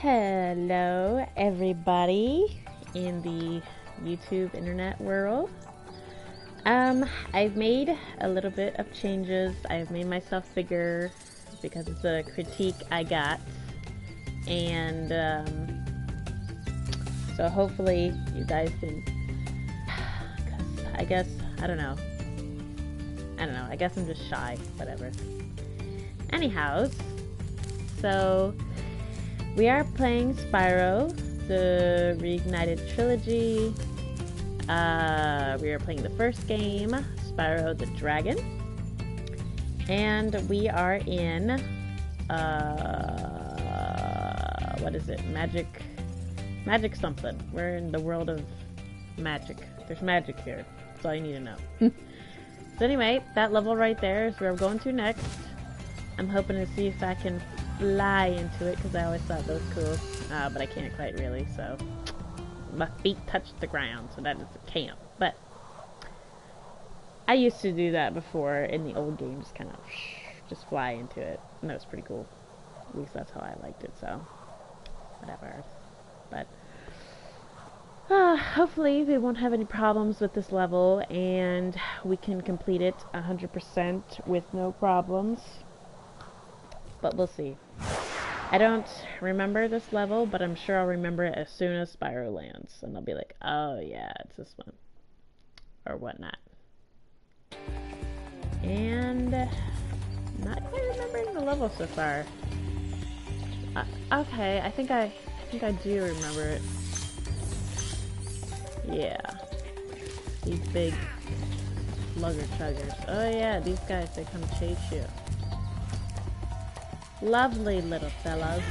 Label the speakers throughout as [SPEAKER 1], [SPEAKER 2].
[SPEAKER 1] Hello, everybody in the YouTube internet world. I've made a little bit of changes. I've made myself bigger because it's a critique I got, and so hopefully you guys can. Cause I guess I don't know. I guess I'm just shy. Whatever. Anyhow, so. We are playing Spyro, the Reignited Trilogy. We are playing the first game, Spyro the Dragon. And we are in, what is it? Magic something. We're in the world of magic. There's magic here. That's all you need to know. So anyway, that level right there is where we're going to next. I'm hoping to see if I can fly into it, because I always thought that was cool, but I can't quite really, so my feet touch the ground, so that is a camp. But I used to do that before in the old games, kind of just fly into it, and that was pretty cool. At least that's how I liked it, so whatever. But hopefully we won't have any problems with this level, and we can complete it 100% with no problems. But we'll see. I don't remember this level, but I'm sure I'll remember it as soon as Spyro lands. And I'll be like, oh yeah, it's this one. Or whatnot. And not quite remembering the level so far. Okay, I think I do remember it. Yeah. These big slugger chuggers. Oh yeah, these guys, they come chase you. Lovely little fellows.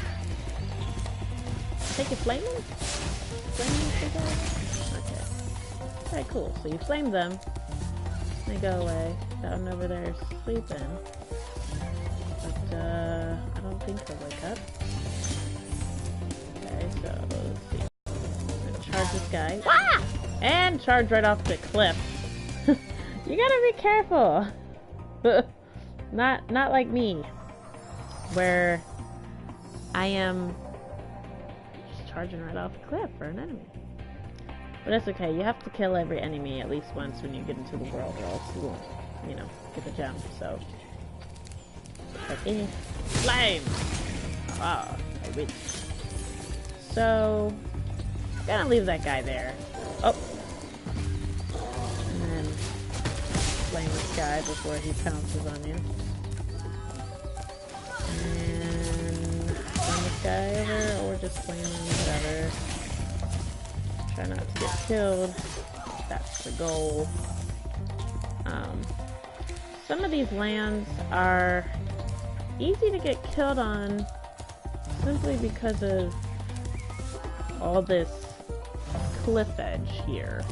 [SPEAKER 1] Take you flame them? Flame them? Okay. Alright, cool. So you flame them. They go away. That one over there is sleeping. But, I don't think he'll wake up. Okay, so let's see. I'm gonna charge this guy. Wah! And charge right off the cliff. You gotta be careful. Not like me, where I am just charging right off the cliff for an enemy. But that's okay, you have to kill every enemy at least once when you get into the world, or else you won't, you know, get the gem, so. Okay. Flame! Ah, I win. So, gonna leave that guy there. Oh! And then flame this guy before he pounces on you. And flame this guy over, or just flame him, whatever. Try not to get killed. That's the goal. Some of these lands are easy to get killed on simply because of all this cliff edge here.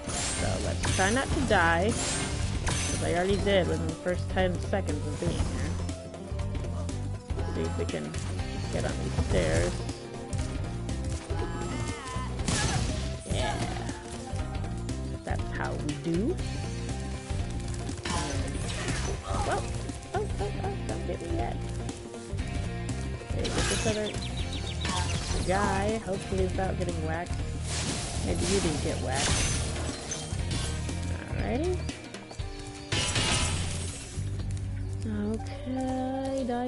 [SPEAKER 1] So let's try not to die, because I already did within the first 10 seconds of being here. See if we can get on these stairs. Yeah. That's how we do. Whoa. Oh, don't get me yet. Okay, get this other guy. Hopefully without getting whacked. Maybe you didn't get whacked. Alrighty. Okay, die.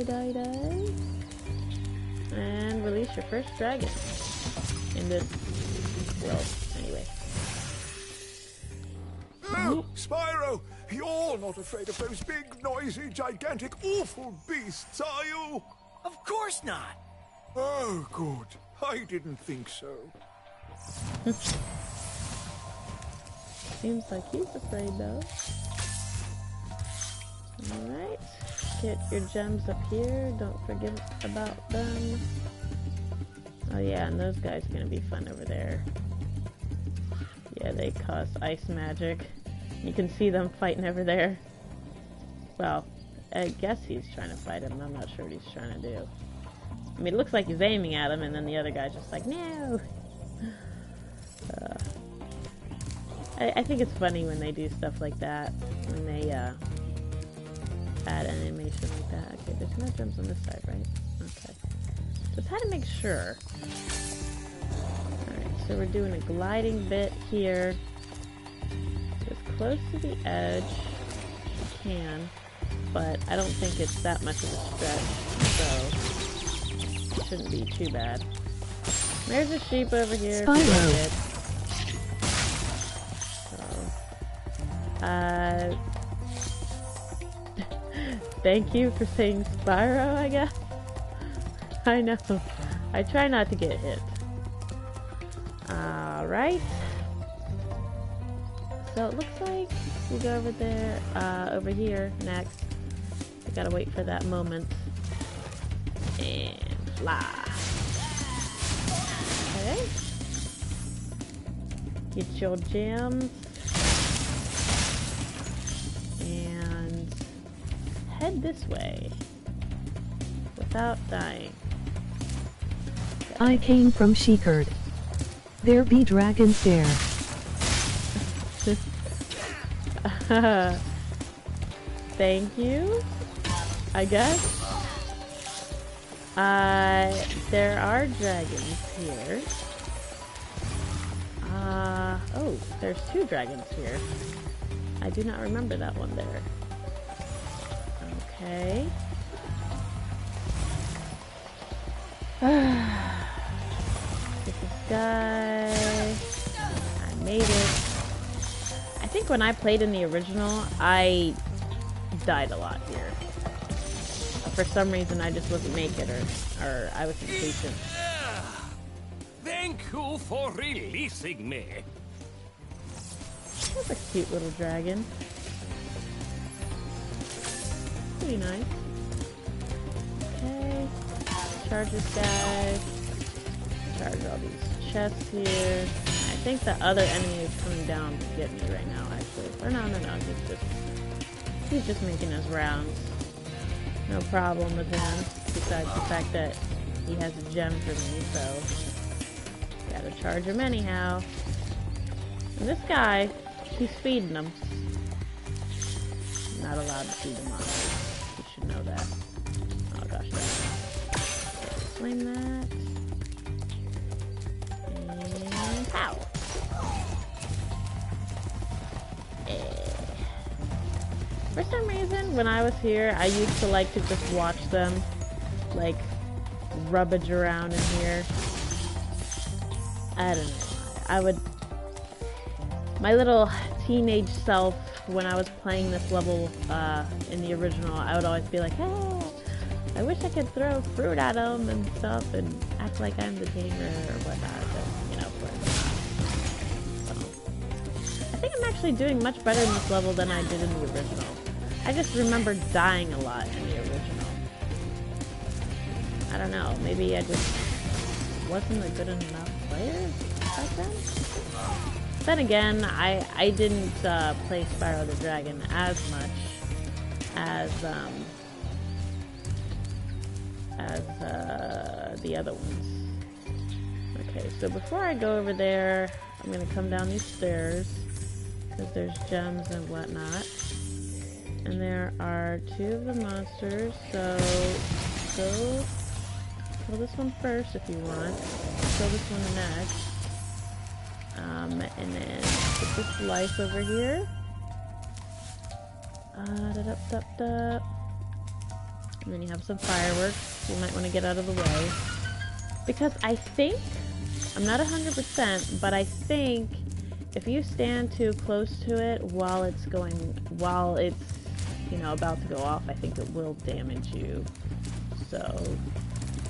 [SPEAKER 1] And release your first dragon in this world, anyway.
[SPEAKER 2] Oh, Spyro! You're not afraid of those big, noisy, gigantic, awful beasts, are you?
[SPEAKER 3] Of course not!
[SPEAKER 2] Oh, good. I didn't think so.
[SPEAKER 1] Seems like he's afraid, though. Alright. Get your gems up here. Don't forget about them. Oh yeah, and those guys are gonna be fun over there. Yeah, they cause ice magic. You can see them fighting over there. Well, I guess he's trying to fight him. I'm not sure what he's trying to do. I mean, it looks like he's aiming at him, and then the other guy's just like, no! I think it's funny when they do stuff like that. When they, add animation like that. Okay, there's no gems on this side, right? Okay. Just had to make sure. Alright, so we're doing a gliding bit here. As close to the edge as you can, but I don't think it's that much of a stretch, so it shouldn't be too bad. There's a sheep over here.
[SPEAKER 3] Spyro.
[SPEAKER 1] So, thank you for saying Spyro, I guess. I know. I try not to get hit. Alright. So it looks like we go over there, over here next. I gotta wait for that moment. And fly. Okay. Get your gems. And head this way. Without dying. Okay.
[SPEAKER 3] I came from Shekard. There be dragons there.
[SPEAKER 1] Thank you, I guess. There are dragons here. Oh, there's 2 dragons here. I do not remember that one there. Okay. Get this guy. I made it. I think when I played in the original, I died a lot here. For some reason, I just wouldn't make it, or I was impatient.
[SPEAKER 4] Thank you for releasing me.
[SPEAKER 1] That's a cute little dragon. Pretty nice. Okay. Charge this guy. Charge all these chests here. I think the other enemy is coming down to get me right now, actually. Or no, he's just making his rounds. No problem with him, besides the fact that he has a gem for me, so gotta charge him anyhow. And this guy, he's feeding them. I'm not allowed to feed them on. You should know that. Oh gosh, okay, flame that. And pow! For some reason, when I was here, I used to like to just watch them, like, rubbage around in here. I don't know. I would... My little teenage self, when I was playing this level in the original, I would always be like, hey, I wish I could throw fruit at them and stuff and act like I'm the tamer or whatnot, but, you know, of course not. So, I think I'm actually doing much better in this level than I did in the original. I just remember dying a lot in the original. I don't know, maybe I just wasn't a good enough player back then? Then again, I didn't play Spyro the Dragon as much as the other ones. Okay, so before I go over there, I'm gonna come down these stairs because there's gems and whatnot. And there are 2 of the monsters, so go kill this one first if you want. Kill this one next. And then put this life over here. And then you have some fireworks. You might want to get out of the way. Because I think, I'm not 100%, but I think if you stand too close to it while it's, you know, about to go off, I think it will damage you. So, you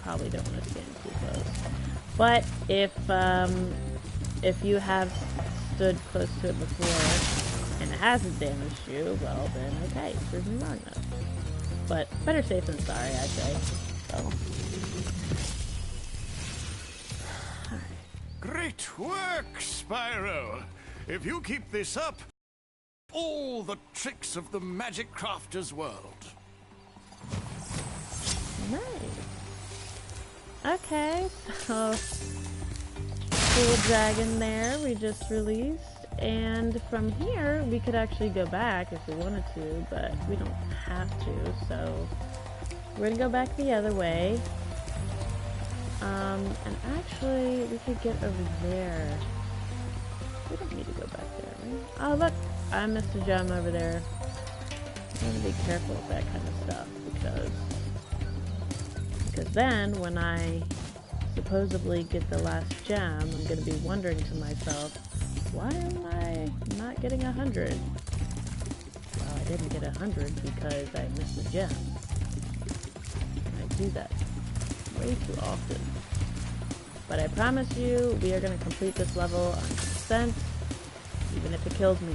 [SPEAKER 1] probably don't want to stand too close. But if you have stood close to it before and it hasn't damaged you, well then okay, prove me wrong though. But better safe than sorry, I say. So.
[SPEAKER 4] Great work, Spyro. If you keep this up, all the tricks of the Magic Crafter's world.
[SPEAKER 1] Nice. Okay, so cool dragon there we just released, and from here we could actually go back if we wanted to, but we don't have to, so we're gonna go back the other way. And actually, we could get over there. We don't need to go back there, right? Oh, look! I missed a gem over there. I'm gonna be careful with that kind of stuff, because then, when I supposedly get the last gem, I'm gonna be wondering to myself, why am I not getting 100? Well, I didn't get 100 because I missed a gem. I do that way too often. But I promise you, we are going to complete this level on consent, even if it kills me.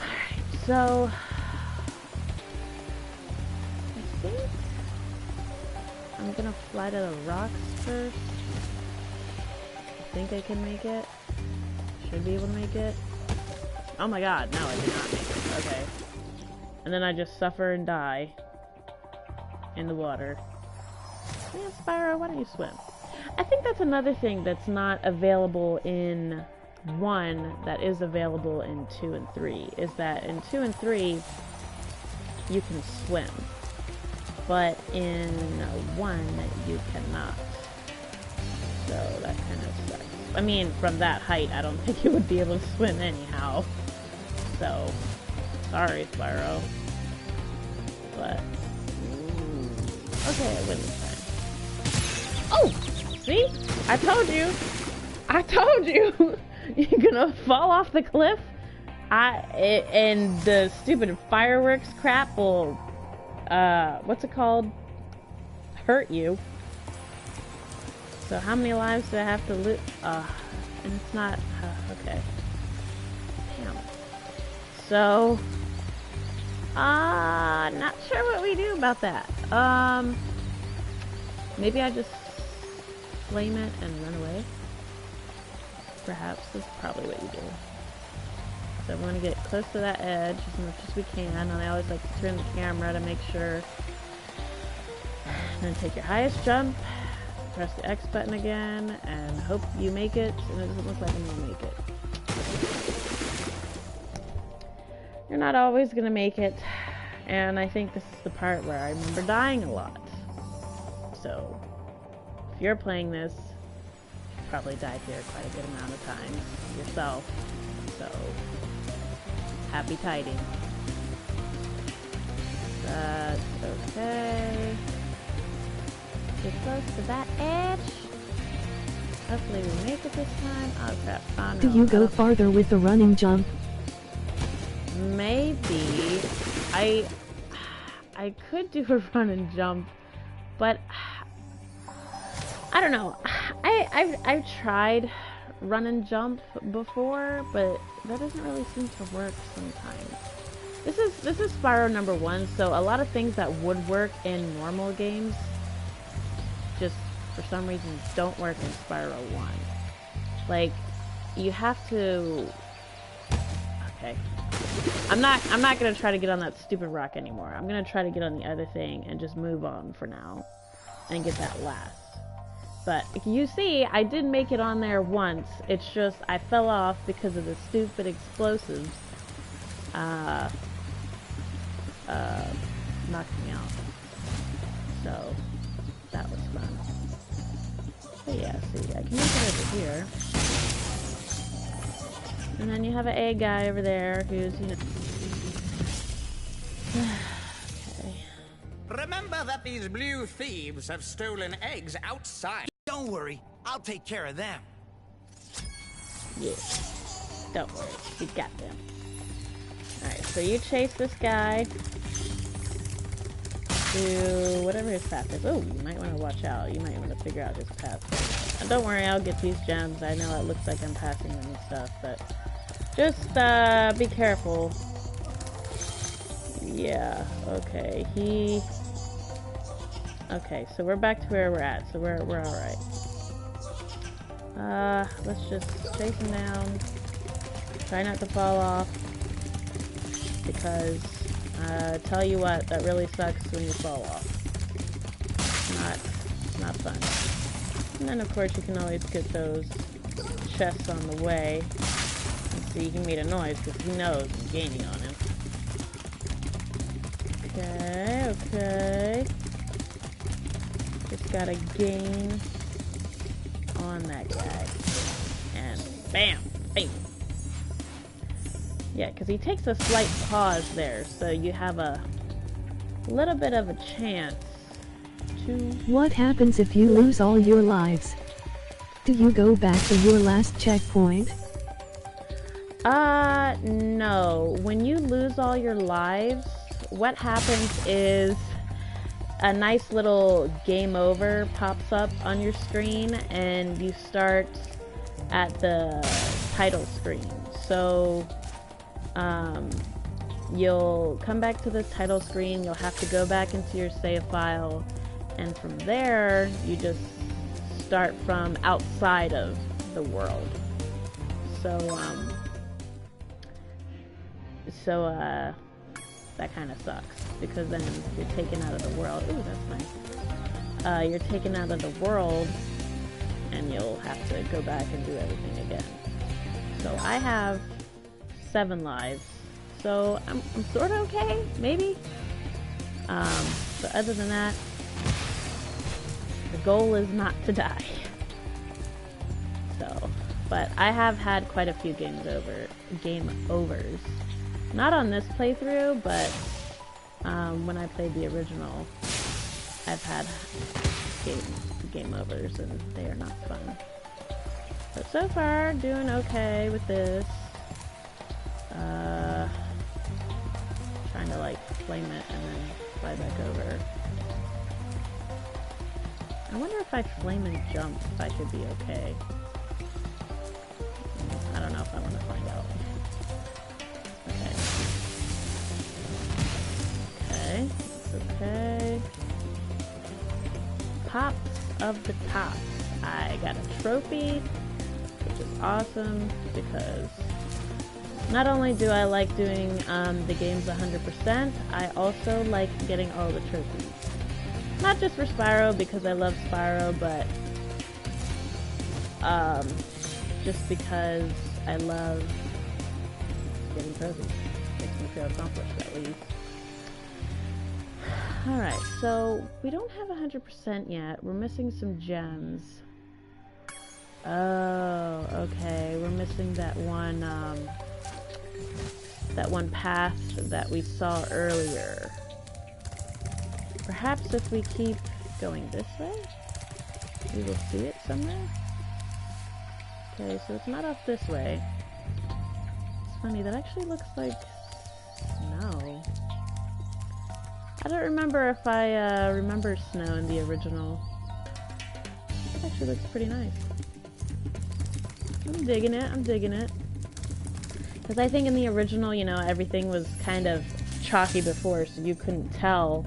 [SPEAKER 1] Alright, so... I think I'm going to fly to the rocks first. I think I can make it. Should be able to make it. Oh my god, no, I did not make it. Okay. And then I just suffer and die in the water. Yeah, Spyro, why don't you swim? I think that's another thing that's not available in 1 that is available in 2 and 3, is that in 2 and 3 you can swim, but in 1 you cannot. So that kind of sucks. I mean, from that height, I don't think you would be able to swim anyhow. So, sorry, Spyro. But, okay, I win this time. Oh! See? I told you! I told you! You're gonna fall off the cliff? And the stupid fireworks crap will, what's it called? Hurt you. So how many lives do I have to lose? And it's not, okay. Damn. So, not sure what we do about that. Maybe I just flame it and run away. Perhaps that's probably what you do. So we want to get close to that edge as much as we can, and I always like to turn the camera to make sure. And then take your highest jump, press the X button again, and hope you make it, and it doesn't look like I'm going to make it. You're not always going to make it, and I think this is the part where I remember dying a lot. So, if you're playing this, you've probably died here quite a good amount of times yourself, so happy tidings. That's okay. Get close to that edge. Hopefully we make it this time. Oh crap. Oh, no.
[SPEAKER 3] Do you go farther with the running jump?
[SPEAKER 1] Maybe. I could do a run and jump, but I don't know. I've tried run and jump before, but that doesn't really seem to work sometimes. This is Spyro number 1, so a lot of things that would work in normal games just for some reason don't work in Spyro 1. Like, you have to... Okay. I'm not gonna try to get on that stupid rock anymore. I'm gonna try to get on the other thing and just move on for now and get that last. But you see, I did make it on there once. It's just I fell off because of the stupid explosives. Knocked me out. So that was fun. But yeah, see, I can make it over here. And then you have an egg guy over there who's, you know... Okay.
[SPEAKER 5] Remember that these blue thieves have stolen eggs outside.
[SPEAKER 6] Don't worry, I'll take care of them.
[SPEAKER 1] Yeah. Don't worry, we got them. Alright, so you chase this guy to whatever his path is. Oh, you might want to watch out. You might want to figure out his path. And don't worry, I'll get these gems. I know it looks like I'm passing them and stuff, but just be careful. Yeah, okay. Okay, so we're back to where we're at, so we're alright. Let's just chase him down. Try not to fall off. Because, tell you what, that really sucks when you fall off. It's not fun. And then, of course, you can always get those chests on the way. And see, he made a noise because he knows I'm gaining on him. Okay, okay. gotta gain on that guy. And bam! Bam! Yeah, because he takes a slight pause there, so you have a little bit of a chance to...
[SPEAKER 3] What happens if you lose all your lives? Do you go back to your last checkpoint?
[SPEAKER 1] No. When you lose all your lives, what happens is a nice little game over pops up on your screen and you start at the title screen. So, you'll come back to the title screen, you'll have to go back into your save file, and from there, you just start from outside of the world. So, that kind of sucks, because then you're taken out of the world. Ooh, that's nice. You're taken out of the world, and you'll have to go back and do everything again. So I have 7 lives, so I'm sort of okay, maybe? But other than that, the goal is not to die. So, but I have had quite a few game overs. Not on this playthrough, but when I played the original, I've had game overs, and they are not fun. But so far, doing okay with this. Trying to like flame it and then fly back over. I wonder if I flame and jump, if I should be okay. I don't know if I want to find out. Okay. Okay. Pops of the Tops. I got a trophy, which is awesome, because not only do I like doing the games 100%, I also like getting all the trophies. Not just for Spyro, because I love Spyro, but just because I love getting trophies. Makes me feel accomplished, at least. Alright, so we don't have 100% yet. We're missing some gems. Oh, okay. We're missing that one path that we saw earlier. Perhaps if we keep going this way, we will see it somewhere. Okay, so it's not off this way. It's funny, that actually looks like snow. I don't remember if I remember snow in the original. It actually looks pretty nice. I'm digging it, I'm digging it. Because I think in the original, you know, everything was kind of chalky before, so you couldn't tell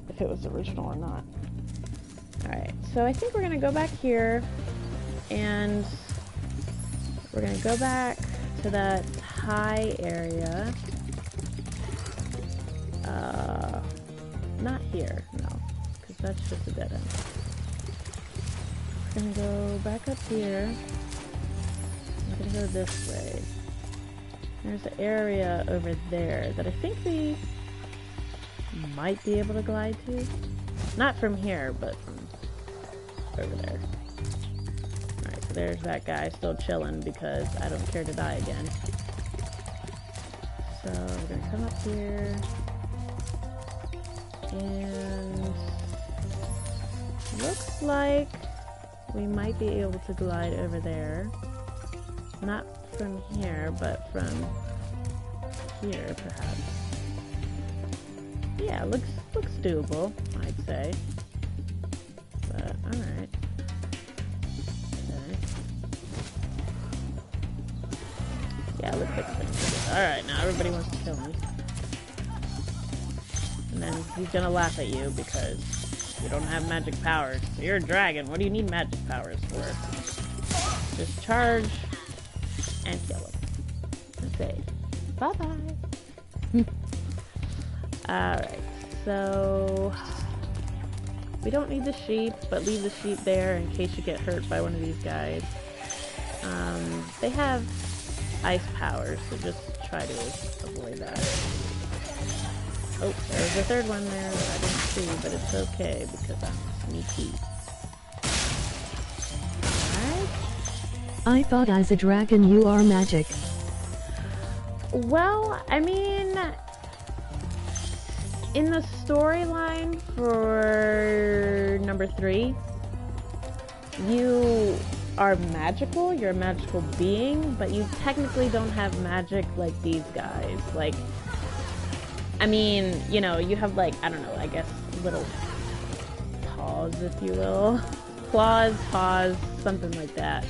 [SPEAKER 1] if it was original or not. Alright, so I think we're going to go back here, and we're going to go back to that high area. Not here, no, because that's just a dead end. We're going to go back up here. I'm going to go this way. There's an area over there that I think we might be able to glide to. Not from here, but from over there. Alright, so there's that guy still chilling because I don't care to die again. So we're going to come up here. And looks like we might be able to glide over there. Not from here, but from here, perhaps. Yeah, looks doable, I'd say. But alright. Okay. Yeah, looks like it's alright, now everybody wants to kill me. And then he's gonna laugh at you because you don't have magic powers. You're a dragon, what do you need magic powers for? Just charge and kill him. And say, bye-bye. Alright, so we don't need the sheep, but leave the sheep there in case you get hurt by one of these guys. They have ice powers, so just try to avoid that. Oh, there's a third one there that I didn't see, but it's okay because I'm sneaky. Alright.
[SPEAKER 3] I thought as a dragon you are magic.
[SPEAKER 1] Well, I mean, in the storyline for number 3, you are magical, you're a magical being, but you technically don't have magic like these guys. Like, I mean, you know, you have like, I don't know, I guess little paws, if you will. Claws, paws, something like that.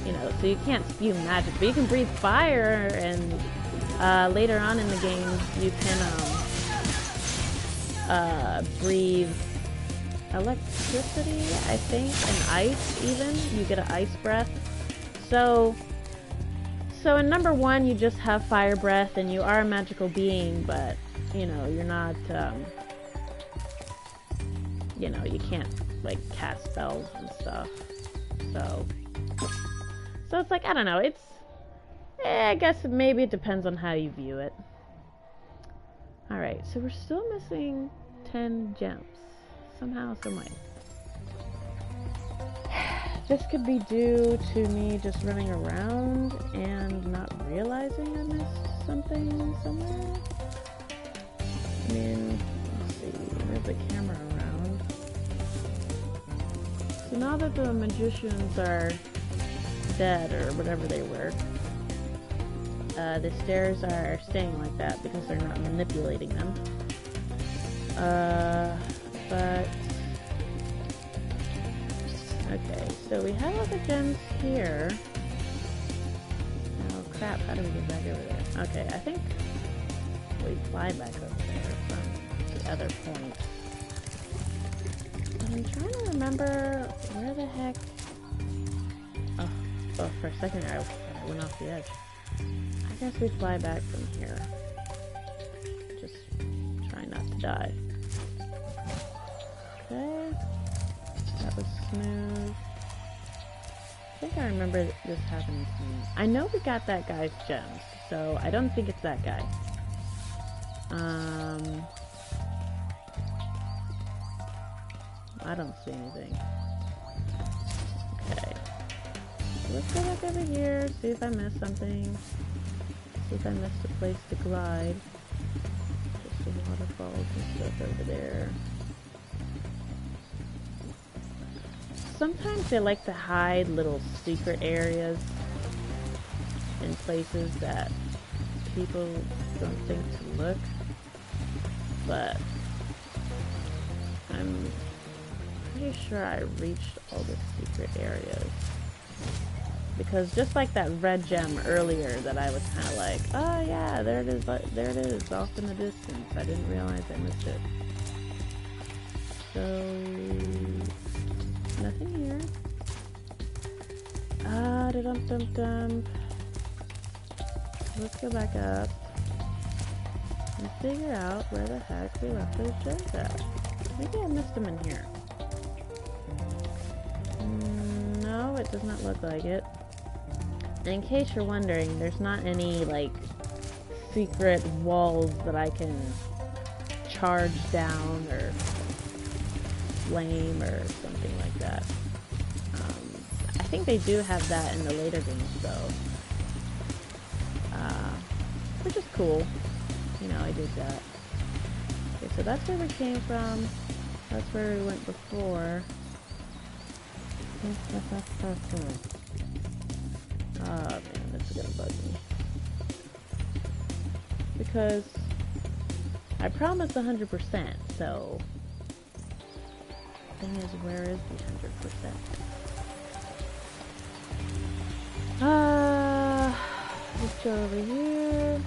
[SPEAKER 1] You know, so you can't spew magic, but you can breathe fire, and later on in the game, you can breathe electricity, I think, and ice even. You get an ice breath. So in number 1, you just have fire breath, and you are a magical being, but, you know, you're not, you know, you can't, like, cast spells and stuff. So it's like, I don't know, it's, I guess maybe it depends on how you view it. Alright, so we're still missing 10 gems. Somehow, someway. This could be due to me just running around and not realizing I missed something somewhere. I mean, let's see, move the camera around. So now that the magicians are dead, or whatever they were, the stairs are staying like that because they're not manipulating them. But okay, so we have all the gems here. Oh crap, how do we get back over there? Okay, I think we fly back over there from the other point. But I'm trying to remember where the heck... Oh, for a second there I went off the edge. I guess we fly back from here. Just try not to die. Okay, that was smooth. I think I remember this happening to me. I know we got that guy's gems, so I don't think it's that guy. I don't see anything. Okay. So let's go back over here, see if I missed something. See if I missed a place to glide. Just the waterfalls and stuff over there. Sometimes they like to hide little secret areas in places that people don't think to look, but I'm pretty sure I reached all the secret areas, because just like that red gem earlier that I was kind of like, oh yeah, there it is off in the distance, I didn't realize I missed it. So nothing here. Let's go back up and figure out where the heck we left those gems at. Maybe I missed them in here. No, it does not look like it. And in case you're wondering, there's not any, like, secret walls that I can charge down or flame or something like that. I think they do have that in the later games, though. Which is cool. You know, I did that. Okay, so that's where we came from. That's where we went before. Oh man, this is gonna bug me. Because I promised 100%, so the thing is, where is the 100%? Let's go over here.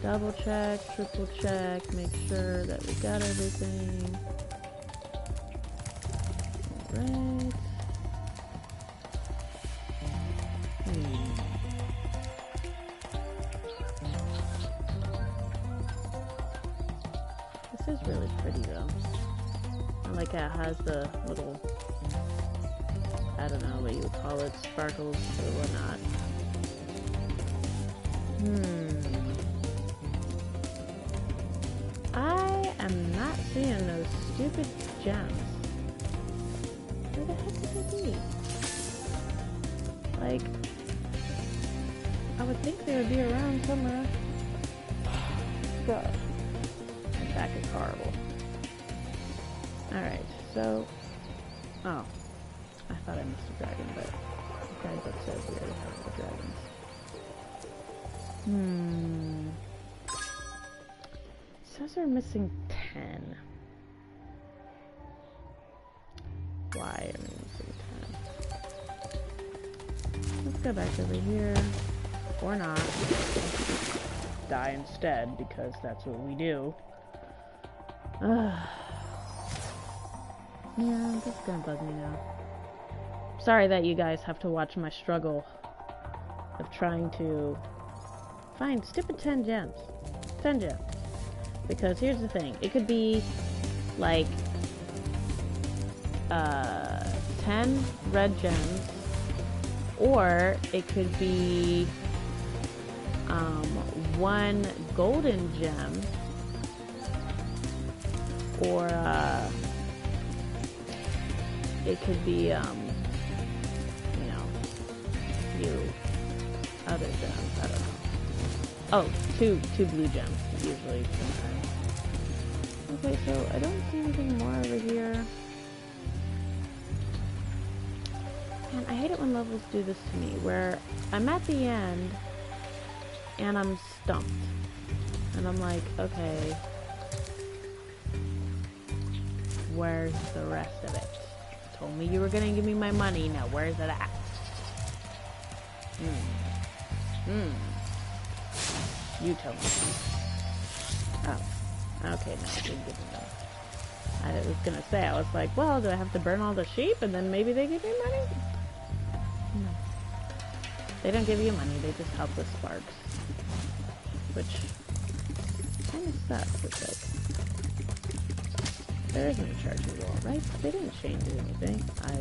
[SPEAKER 1] Double check, triple check, make sure that we got everything. Alright. This is really pretty though. I like how it has the little, I don't know what you would call it, sparkles or whatnot. I am not seeing those stupid gems. Where the heck could they be? Like, I would think they would be around somewhere. God. My back is horrible. Alright, so... Oh. I thought I missed a dragon, but the guidebook says we already have the dragons. It says we're missing 10. Why are we missing 10? Let's go back over here. Or not. Die instead, because that's what we do. Yeah, this is gonna bug me now. Sorry that you guys have to watch my struggle of trying to find stupid 10 gems. 10 gems. Because here's the thing. It could be like 10 red gems, or it could be 1 golden gem, or it could be you know, few other gems. I don't know. Oh, two blue gems usually sometimes. Okay, so I don't see anything more over here. And I hate it when levels do this to me, where I'm at the end and I'm stumped. And I'm like, okay, where's the rest of it? You told me you were gonna give me my money, now where's it at? You tell me. Oh, okay, no, I didn't give me money. I was gonna say, I was like, well, do I have to burn all the sheep and then maybe they give me money? No. They don't give you money, they just help with sparks. Which kind of sucks. It's like, there isn't a charging wall, right? They didn't change anything. I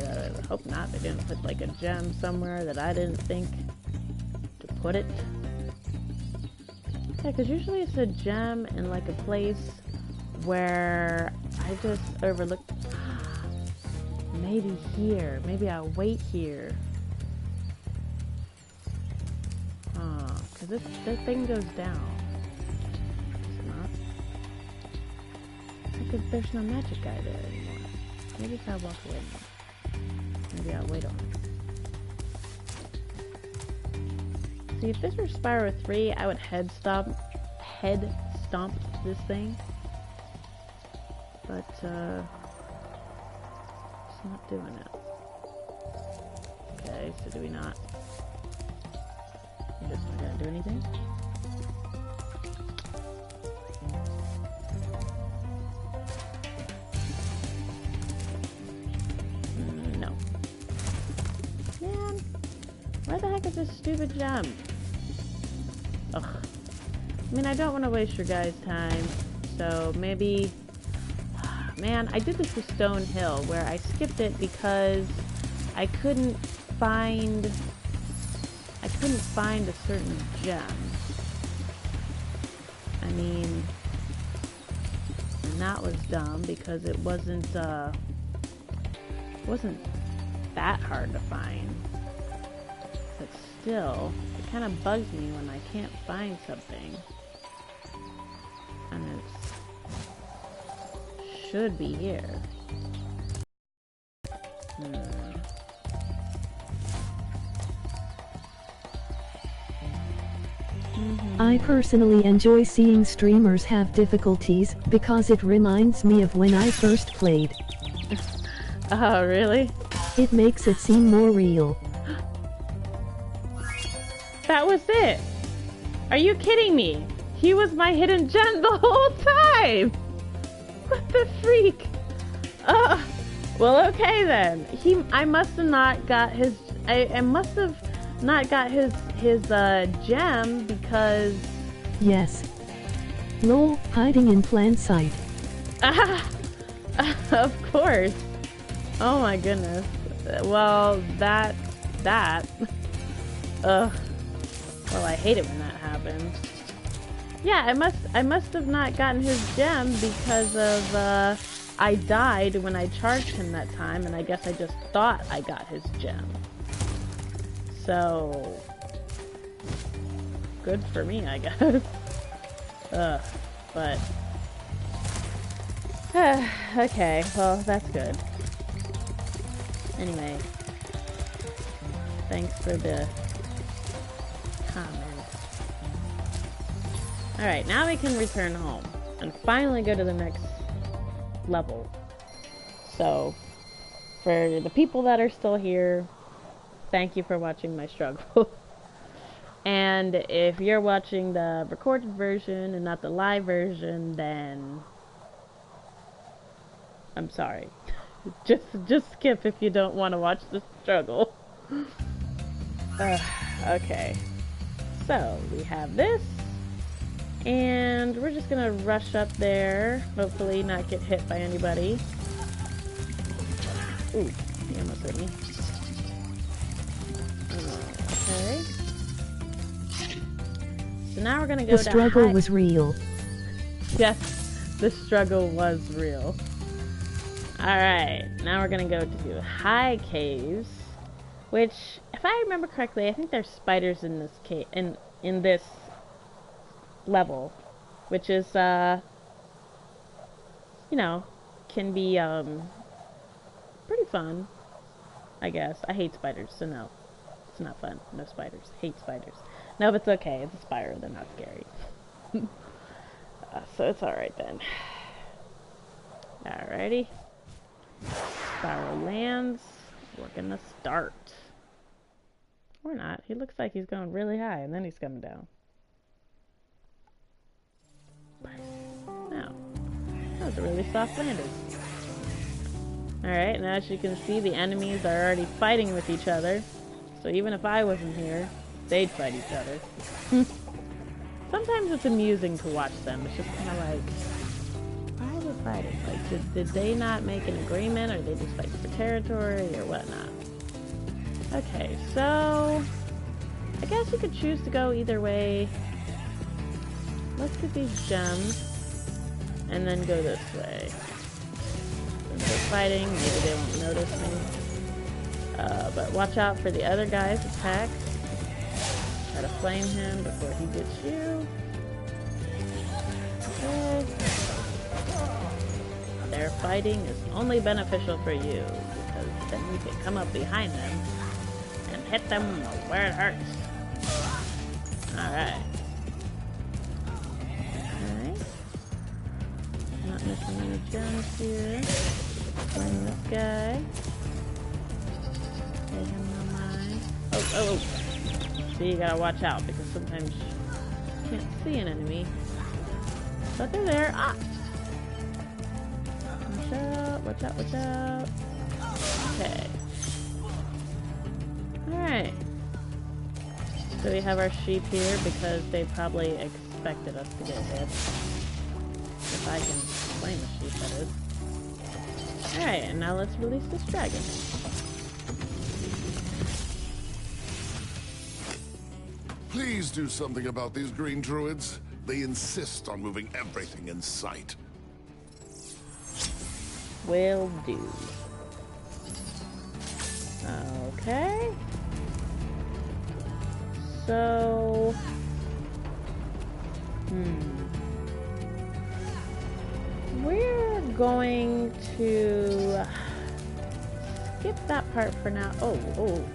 [SPEAKER 1] hope not. They didn't put like a gem somewhere that I didn't think to put it. Yeah, because usually it's a gem in like a place where I just overlooked. Maybe here. Maybe I'll wait here. Because this thing goes down. It's not. Because there's no magic guy there anymore. Maybe if I walk away more. Maybe I'll wait on it. See, if this were Spyro 3, I would head stomp this thing. But, it's not doing it. Okay, so do we not... Is this not gonna do anything? No. Man, where the heck is this stupid gem? Ugh. I mean, I don't want to waste your guys' time, so maybe... Man, I did this with Stone Hill, where I skipped it because I couldn't find a certain gem. I mean, and that was dumb because it wasn't that hard to find. But still, it kind of bugs me when I can't find something. And it should be here.
[SPEAKER 3] I personally enjoy seeing streamers have difficulties because it reminds me of when I first played.
[SPEAKER 1] Oh, really?
[SPEAKER 3] It makes it seem more real.
[SPEAKER 1] That was it! Are you kidding me? He was my hidden gem the whole time! What the freak? Well, okay then. I must have not got his... I must have not got his gem because...
[SPEAKER 3] Yes. Lol, hiding in plain sight.
[SPEAKER 1] Of course. Oh my goodness. Well, that. Ugh. Well, I hate it when that happens. Yeah, I must have not gotten his gem because of, I died when I charged him that time, and I guess I just thought I got his gem. So, good for me, I guess. But, okay, well, that's good. Anyway, thanks for the comment. Alright, now we can return home and finally go to the next level. So, for the people that are still here, thank you for watching my struggle. And if you're watching the recorded version and not the live version, then I'm sorry. Just skip if you don't want to watch the struggle. Okay. So, we have this. And we're just gonna rush up there. Hopefully not get hit by anybody. Ooh, he almost hit me. Okay. So now we're gonna go to
[SPEAKER 3] The struggle was real.
[SPEAKER 1] Yes, the struggle was real. Alright, now we're gonna go to high caves. Which, if I remember correctly, I think there's spiders in this cave, in this level, which is you know, can be pretty fun, I guess. I hate spiders, so no, it's not fun. No spiders. Hate spiders. No, but it's okay. It's a Spyro. They're not scary. So it's alright then. Alrighty. Spyro lands. We're gonna start. Or not. He looks like he's going really high and then he's coming down. Now, that was a really soft landing. Alright, now as you can see, the enemies are already fighting with each other. So even if I wasn't here, they'd fight each other. Sometimes it's amusing to watch them. It's just kind of like, why are they fighting? Like, did they not make an agreement, or are they just fighting for territory, or whatnot? Okay, so I guess you could choose to go either way. Let's get these gems and then go this way. Since they're fighting, maybe they won't notice me. But watch out for the other guy's attacks. Try to flame him before he gets you. Okay. Their fighting is only beneficial for you, because then you can come up behind them and hit them where it hurts. Alright. Okay. Not missing any gems here. Flame this guy. Get him on mine. Oh. See, you gotta watch out, because sometimes you can't see an enemy. But they're there. Ah! Watch out. Okay. Alright. So we have our sheep here because they probably expected us to get hit. If I can flame a sheep, that is. Alright, and now let's release this dragon.
[SPEAKER 2] Please do something about these green druids. They insist on moving everything in sight.
[SPEAKER 1] Will do. Okay. So... we're going to skip that part for now. Oh,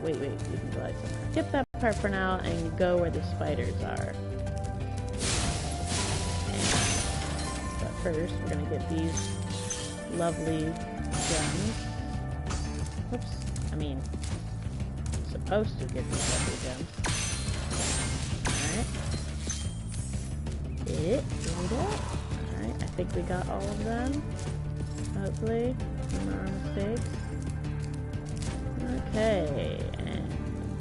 [SPEAKER 1] wait, you can go like somewhere. Skip that part for now and go where the spiders are. But first, we're gonna get these lovely gems. Whoops. I mean, supposed to get these lovely gems. Alright. Get it. Alright, I think we got all of them. Hopefully. No more mistakes. Okay, and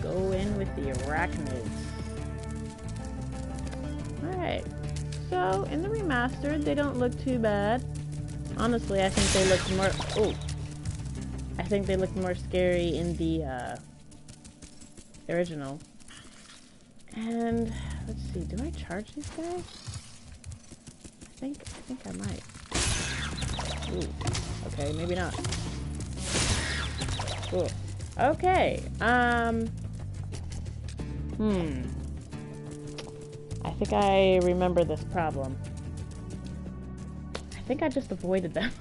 [SPEAKER 1] go in with the arachnids. Alright. So, in the remastered, they don't look too bad. Honestly, I think they look more... I think they look more scary in the, original. And, let's see, do I charge these guys? think I might. Ooh. Okay, maybe not. Ooh. Okay. I think I remember this problem. I think I just avoided them.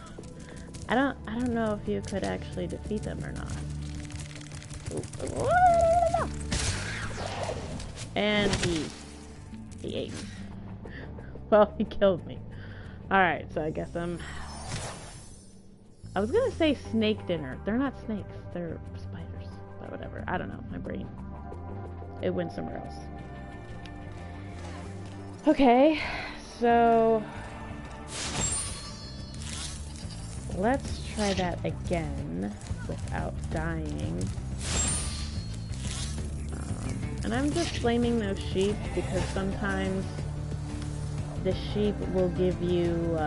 [SPEAKER 1] I don't know if you could actually defeat them or not. Ooh. And he ate me. Well, he killed me. Alright, so I guess I was gonna say snake dinner. They're not snakes, they're spiders. But whatever, I don't know, my brain. It went somewhere else. Okay, so let's try that again without dying. And I'm just blaming those sheep because sometimes the sheep will give you,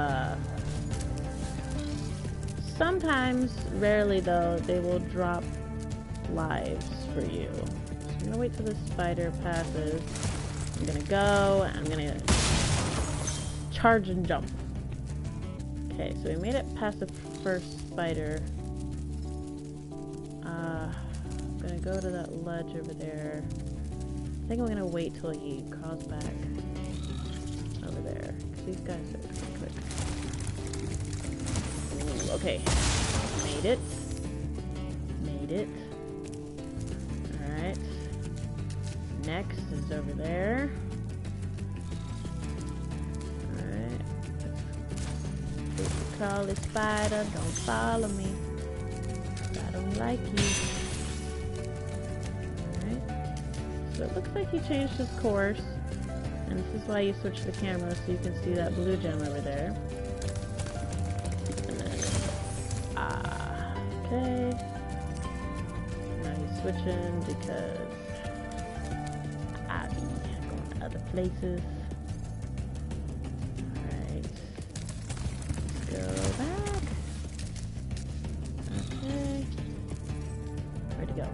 [SPEAKER 1] sometimes, rarely though, they will drop lives for you. So I'm gonna wait till the spider passes. I'm gonna go, and I'm gonna charge and jump. Okay, so we made it past the first spider. I'm gonna go to that ledge over there. I think I'm gonna wait till he crawls back over there. Cause these guys are pretty quick. Ooh, okay. Made it. Made it. Alright. Next is over there. Alright. Call the spider, don't follow me. I don't like you. Alright. So it looks like he changed his course. And this is why you switch the camera so you can see that blue gem over there. And then, okay. Now he's switching because I've been going to other places. Alright. Let's go back. Okay. Where'd he go?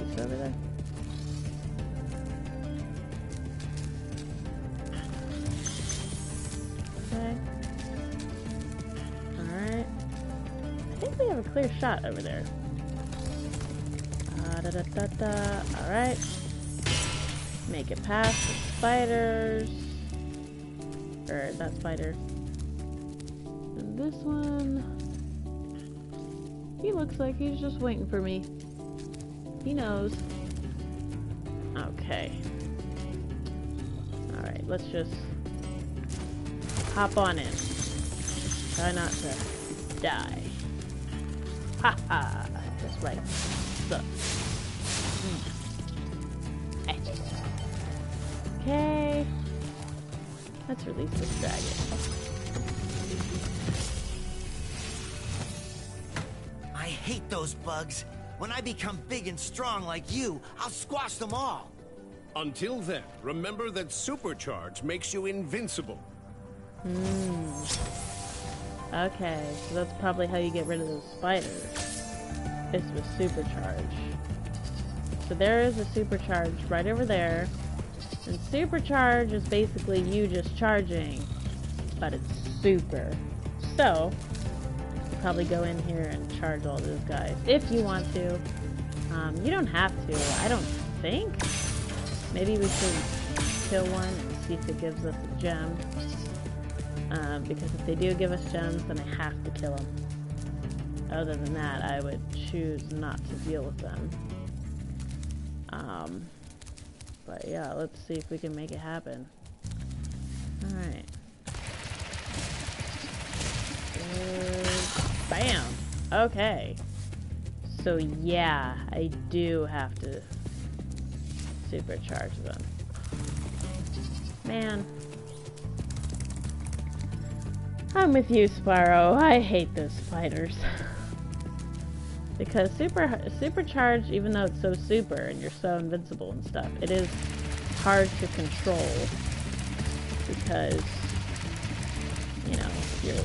[SPEAKER 1] He's over there. Okay. Alright. I think we have a clear shot over there. Alright. Make it past the spiders. Or that spider. And this one. He looks like he's just waiting for me. He knows. Okay. Alright, let's just hop on in. Try not to die. Ha ha! That's right. So. Okay. Let's release this dragon.
[SPEAKER 6] I hate those bugs. When I become big and strong like you, I'll squash them all.
[SPEAKER 4] Until then, remember that supercharge makes you invincible.
[SPEAKER 1] Okay, so that's probably how you get rid of those spiders. It's with supercharge. So there is a supercharge right over there. And supercharge is basically you just charging, but it's super. So, you probably go in here and charge all those guys if you want to. You don't have to, I don't think. Maybe we should kill one and see if it gives us a gem. Because if they do give us gems, then I have to kill them. Other than that, I would choose not to deal with them. But yeah, let's see if we can make it happen. Alright. Bam! Okay. So yeah, I do have to supercharge them. Man. I'm with you, Spyro. I hate those spiders. Because supercharge, even though it's so super and you're so invincible and stuff, it is hard to control because, you know, you're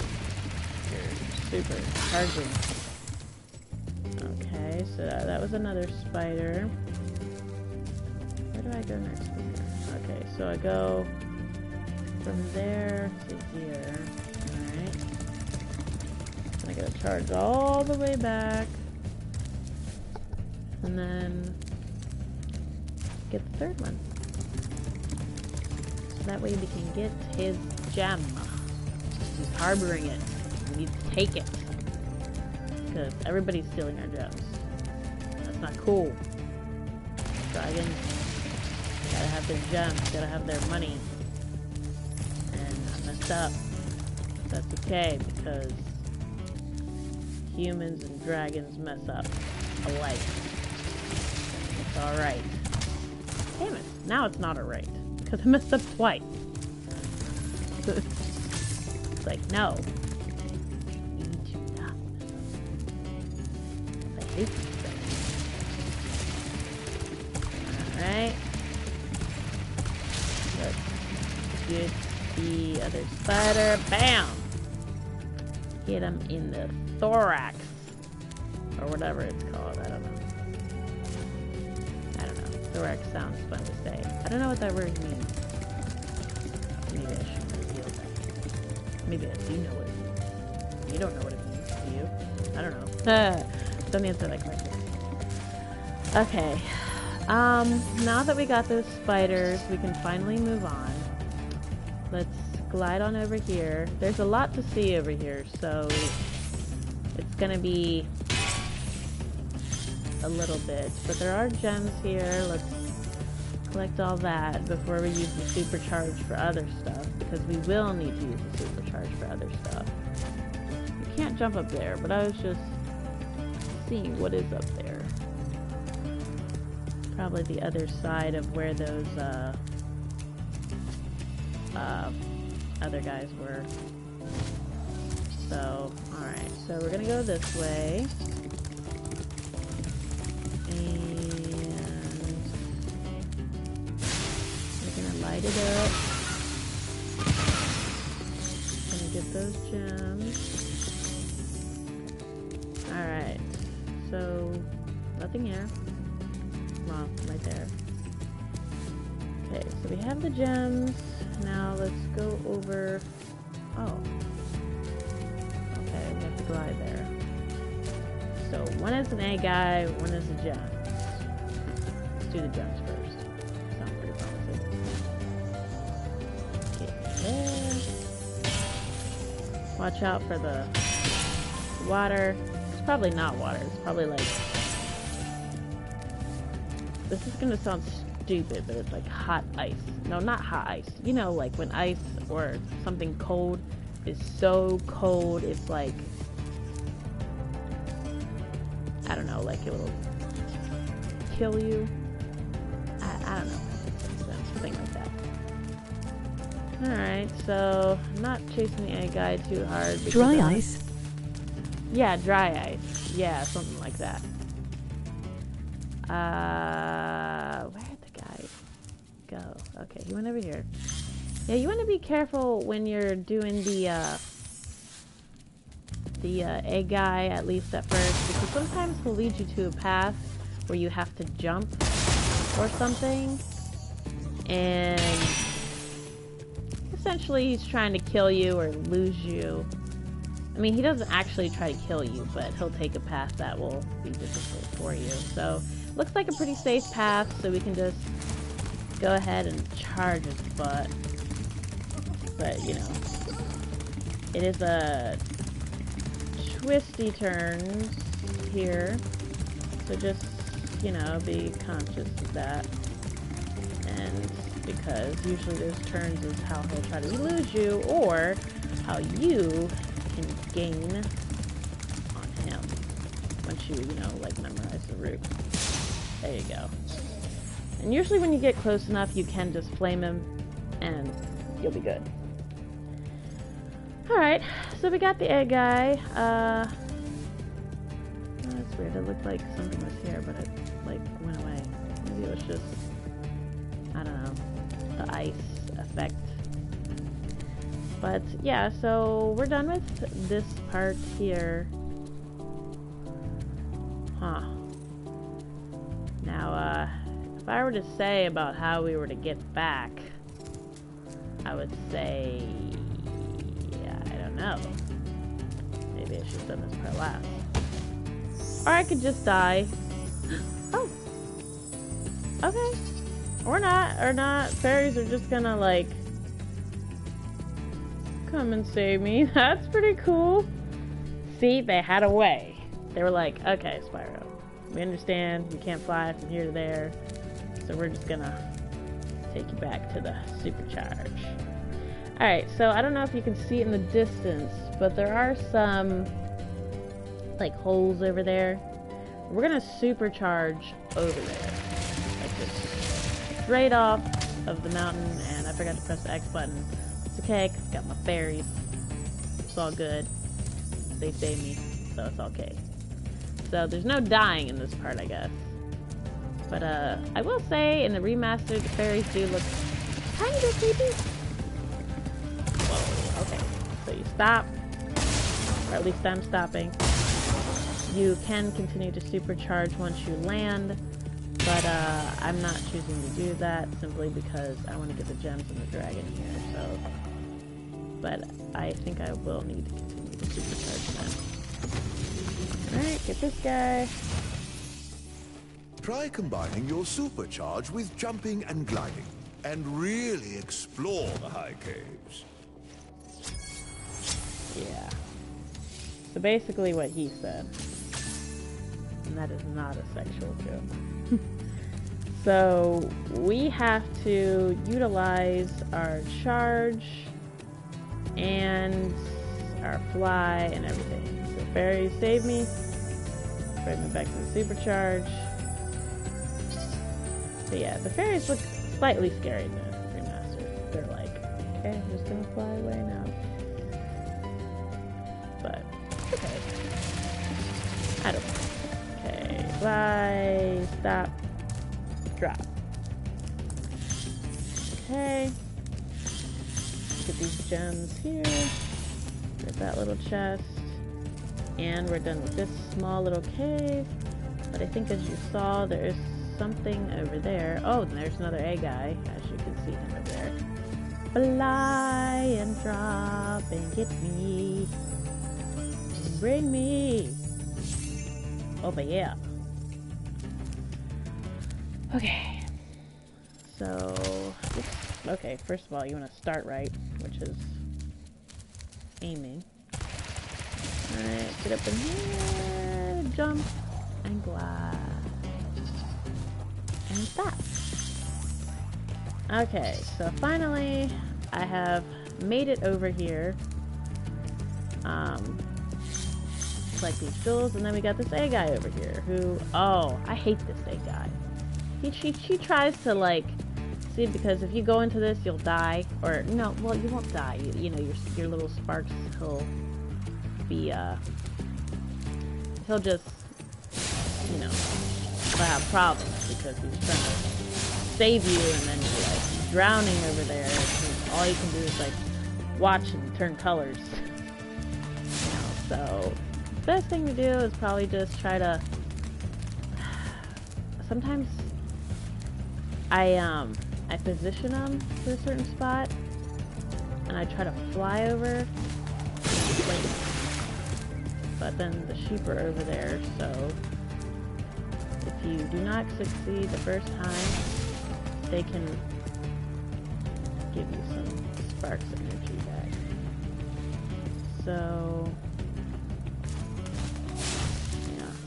[SPEAKER 1] super charging. Okay, so that was another spider. Where do I go next from here? Okay, so I go from there to here. Alright. Then I gotta charge all the way back. And then get the third one. So that way we can get his gem. He's harboring it. We need to take it. Because everybody's stealing our gems. That's not cool. Dragons gotta have their gems, gotta have their money. And I messed up. That's okay, because humans and dragons mess up alike. It's alright. Damn it. Now it's not alright. Because I messed up twice. It's like, no. You need to not mess up. I hate this thing. Alright. Let's get the other spider. Bam! Hit him in the thorax. Or whatever it's called. I don't know. Thorax sounds fun to say. I don't know what that word means. Maybe I shouldn't reveal that. Maybe I do know what it means. You don't know what it means, do you? I don't know. Don't answer that question. Okay. Now that we got those spiders, we can finally move on. Let's glide on over here. There's a lot to see over here, so it's gonna be a little bit, but there are gems here. Let's collect all that before we use the supercharge for other stuff, because we will need to use the supercharge for other stuff. You can't jump up there, but I was just seeing what is up there. Probably the other side of where those other guys were. So, alright, so we're gonna go this way. Light it up. Gonna get those gems. Alright. So, nothing here. Well, right there. Okay, so we have the gems. Now let's go over... Oh. Okay, we have to glide there. So, one is an A guy, one is a gem. Let's do the gems first. Watch out for the water. It's probably not water. It's probably like... This is gonna sound stupid, but it's like hot ice. No, not hot ice. You know, like when ice or something cold is so cold, it's like... I don't know, like it will kill you. I don't know. Something like that. Alright, so I'm not chasing the egg guy too hard.
[SPEAKER 3] Dry ice?
[SPEAKER 1] Yeah, dry ice. Yeah, something like that. Where'd the guy go? Okay, he went over here. Yeah, you want to be careful when you're doing the egg guy, at least at first, because sometimes he'll lead you to a path where you have to jump or something, and essentially he's trying to kill you or lose you. I mean, he doesn't actually try to kill you, but he'll take a path that will be difficult for you. So, looks like a pretty safe path, so we can just go ahead and charge his butt. But, you know, it is a twisty turns here, so just, you know, be conscious of that. And because usually those turns is how he'll try to lose you, or how you can gain on him once you know, like memorize the route. There you go. And usually when you get close enough, you can just flame him and you'll be good. Alright, so we got the egg guy. Oh, that's weird. It looked like something was here, but it like went away. Maybe it was just, I don't know, the ice effect. But yeah, so we're done with this part here. Huh. Now, if I were to say about how we were to get back, I I would say, yeah, I don't know. Maybe I should have done this part last. Or I could just die. Oh. Okay. Or not. Fairies are just gonna, like, come and save me. That's pretty cool. See, they had a way. They were like, okay, Spyro, we understand you can't fly from here to there, so we're just gonna take you back to the supercharge. Alright, so I don't know if you can see it in the distance, but there are some, like, holes over there. We're gonna supercharge over there. Like this. Straight off of the mountain, and I forgot to press the X button. It's okay, 'cause I got my fairies. It's all good. They saved me, so it's okay. So there's no dying in this part, I guess. But I will say, in the remastered, the fairies do look kind of creepy. Whoa, okay. So you stop, or at least I'm stopping. You can continue to supercharge once you land, but I'm not choosing to do that simply because I want to get the gems and the dragon here. So, but I think I will need to continue to supercharge that. All right, get this guy.
[SPEAKER 2] Try combining your supercharge with jumping and gliding, and really explore the high caves.
[SPEAKER 1] Yeah. So basically what he said. And that is not a sexual joke. So we have to utilize our charge and our fly and everything. So fairies save me. Bring me back to the supercharge. So yeah, the fairies look slightly scary in the remaster. They're like, okay, I'm just gonna fly away now. But, okay. I don't know. Okay, fly, stop, drop. Okay. Get these gems here. Get that little chest. And we're done with this small little cave. But I think as you saw, there is something over there. Oh, and there's another A guy, as you can see him over there. Fly and drop and get me. Bring me over here. Okay. So, okay, first of all, you want to start right, which is aiming. Alright, get up in here, jump, and glide. And stop. Okay, so finally, I have made it over here. Like these jewels, and then we got this A guy over here who, oh, I hate this A guy. She tries to, like, see, because if you go into this, you'll die, or no, well, you won't die. You know, your little sparks, he'll be, he'll just, you know, he'll have problems because he's trying to save you, and then you're like drowning over there. And all you can do is like watch and turn colors. You know, so. Best thing to do is probably just try to. Sometimes I position them to a certain spot, and I try to fly over. But then the sheep are over there, so if you do not succeed the first time, they can give you some sparks of energy back. So.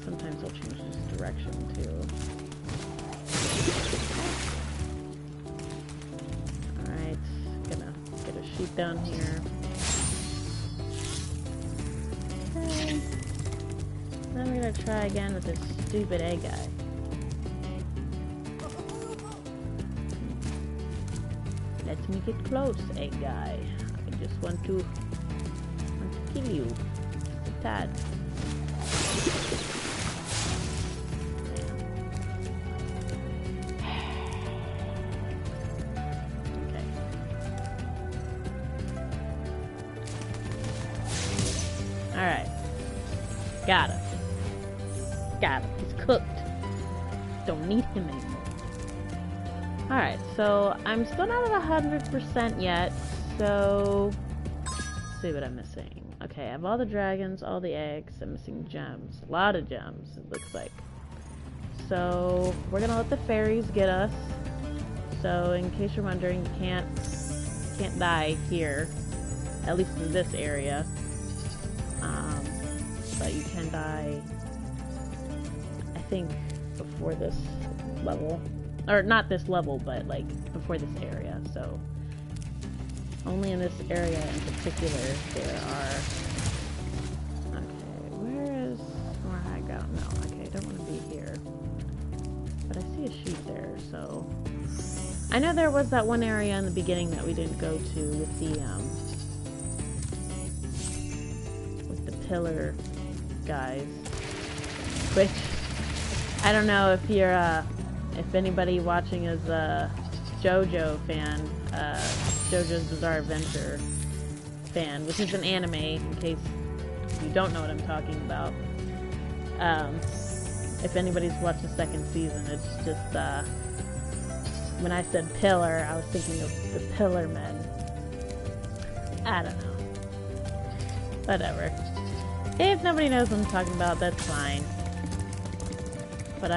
[SPEAKER 1] Sometimes I'll change this direction too. Alright, gonna get a sheep down here. Okay. Then we're gonna try again with this stupid A guy. Let me get close, A guy. I just want to kill you. A tad. Alright. Got him. Got him. He's cooked. Don't need him anymore. Alright, so I'm still not at 100% yet, So, let's see what I'm missing. Okay, I have all the dragons, all the eggs. I'm missing gems. A lot of gems, it looks like. So, we're gonna let the fairies get us. So, in case you're wondering, you can't die here. At least in this area. But you can die, I think, before this level. Or not this level, but like before this area. So only in this area in particular there are. Okay, where I go? No, okay, I don't want to be here. But I see a sheep there, so I know there was that one area in the beginning that we didn't go to with the pillar guys, which I don't know if you're if anybody watching is a JoJo fan, JoJo's Bizarre Adventure fan, which is an anime, in case you don't know what I'm talking about. If anybody's watched the second season, it's just, when I said pillar, I was thinking of the Pillar Men. I don't know. Whatever. If nobody knows what I'm talking about, that's fine. But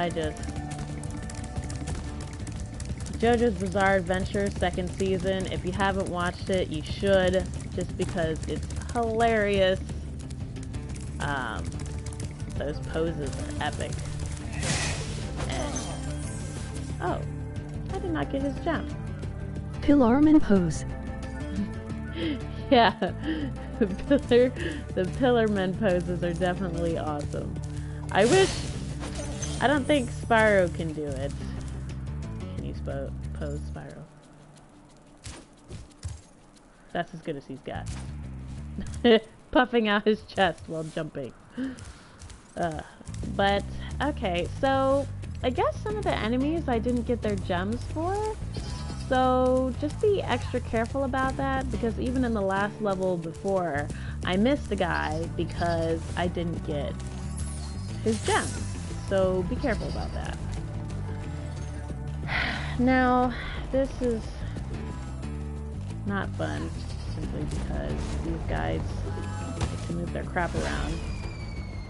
[SPEAKER 1] JoJo's Bizarre Adventure, second season. If you haven't watched it, you should, just because it's hilarious. Those poses are epic. And, oh, I did not get his gem.
[SPEAKER 3] Pillarman pose.
[SPEAKER 1] Yeah, the pillar men poses are definitely awesome. I don't think Spyro can do it. Can you pose Spyro? That's as good as he's got. Puffing out his chest while jumping. But, okay, so I guess some of the enemies I didn't get their gems for. So just be extra careful about that, because even in the last level before, I missed a guy because I didn't get his gems. So be careful about that. Now, this is not fun, simply because these guys like to move their crap around.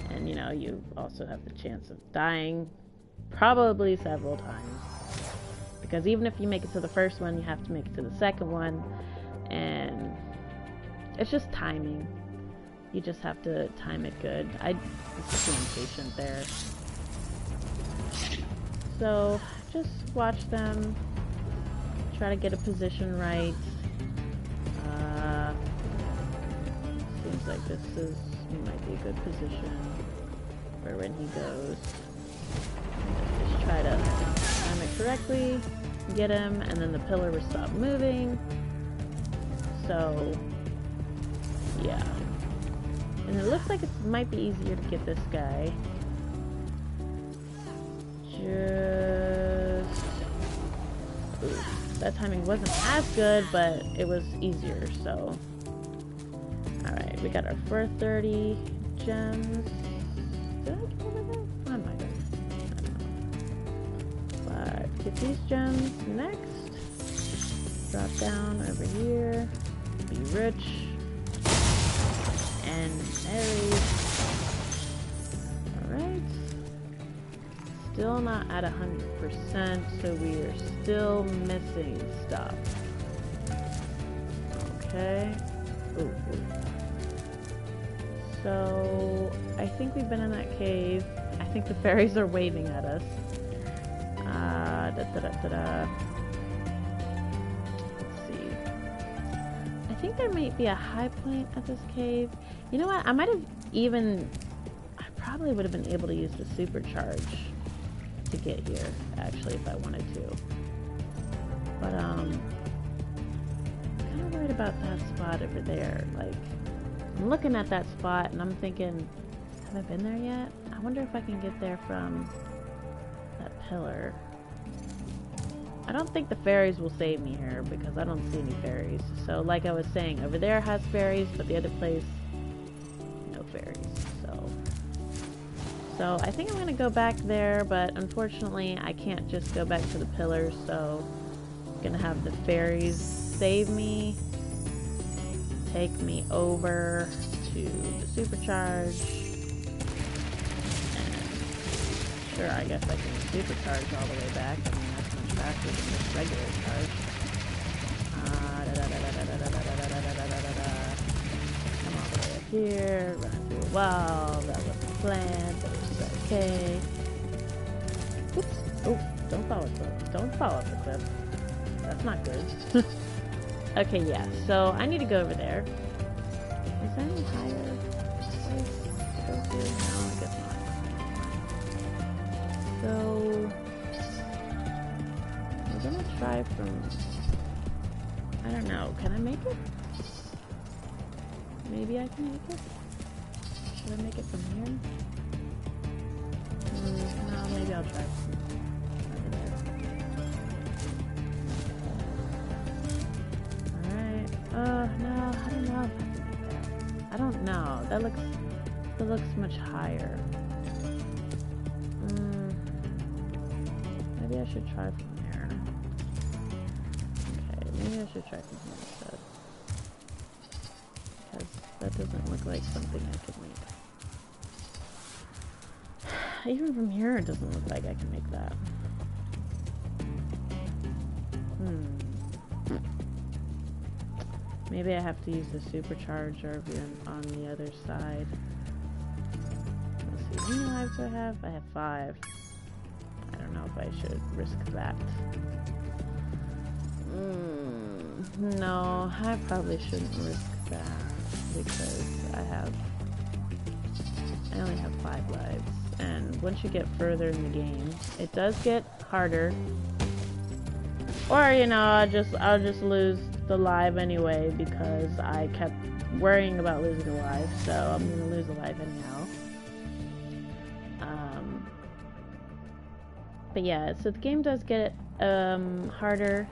[SPEAKER 1] And, you know, you also have the chance of dying probably several times. Because even if you make it to the first one, you have to make it to the second one. And it's just timing. You just have to time it good. I was too impatient there. So, just watch them. Try to get a position right. Seems like this might be a good position for when he goes. Just try to time it correctly, get him, and then the pillar will stop moving. So, yeah. And it looks like it might be easier to get this guy. Ooh, that timing wasn't as good, but it was easier, so. Alright, we got our 430 gems. Did I get over there? I might have. But get these gems next. Drop down over here. Be rich. And married. Alright. Still not at 100%, so we are still missing stuff. Okay. Ooh. So, I think we've been in that cave. I think the fairies are waving at us. Let's see. I think there might be a high point at this cave. You know what? I probably would have been able to use the supercharge to get here, actually, if I wanted to. But, I'm kind of worried about that spot over there. Like, I'm looking at that spot and I'm thinking, have I been there yet? I wonder if I can get there from that pillar. I don't think the fairies will save me here because I don't see any fairies. So like I was saying, over there has fairies, but the other place, no fairies. So I think I'm going to go back there, but unfortunately I can't just go back to the pillars, so I'm going to have the fairies save me. take me over to the supercharge. And sure, I guess I can supercharge all the way back. I mean, that's much faster than this regular charge. Come all the way up here, run through a wall. That wasn't planned, but it's okay. Oops. Oh, don't fall off the cliff. Don't fall off the cliff. That's not good. Okay, yeah, so I need to go over there. Is there any higher place to go to? No, I guess not. So, we're gonna try from... I don't know, can I make it? Maybe I can make it? Should I make it from here? No, maybe I'll try from over there. Alright. No, I don't know if I can make that. I don't know. That looks much higher. Maybe I should try from there. Okay, maybe I should try from here instead. Because that doesn't look like something I could make. Even from here, it doesn't look like I can make that. Maybe I have to use the supercharger on the other side. Let's see, how many lives do I have? I have 5. I don't know if I should risk that. No, I probably shouldn't risk that because I only have 5 lives. And once you get further in the game, it does get harder. Or, you know, I'll just lose the life anyway because I kept worrying about losing a life, so I'm gonna lose a life anyhow. But yeah, so the game does get harder.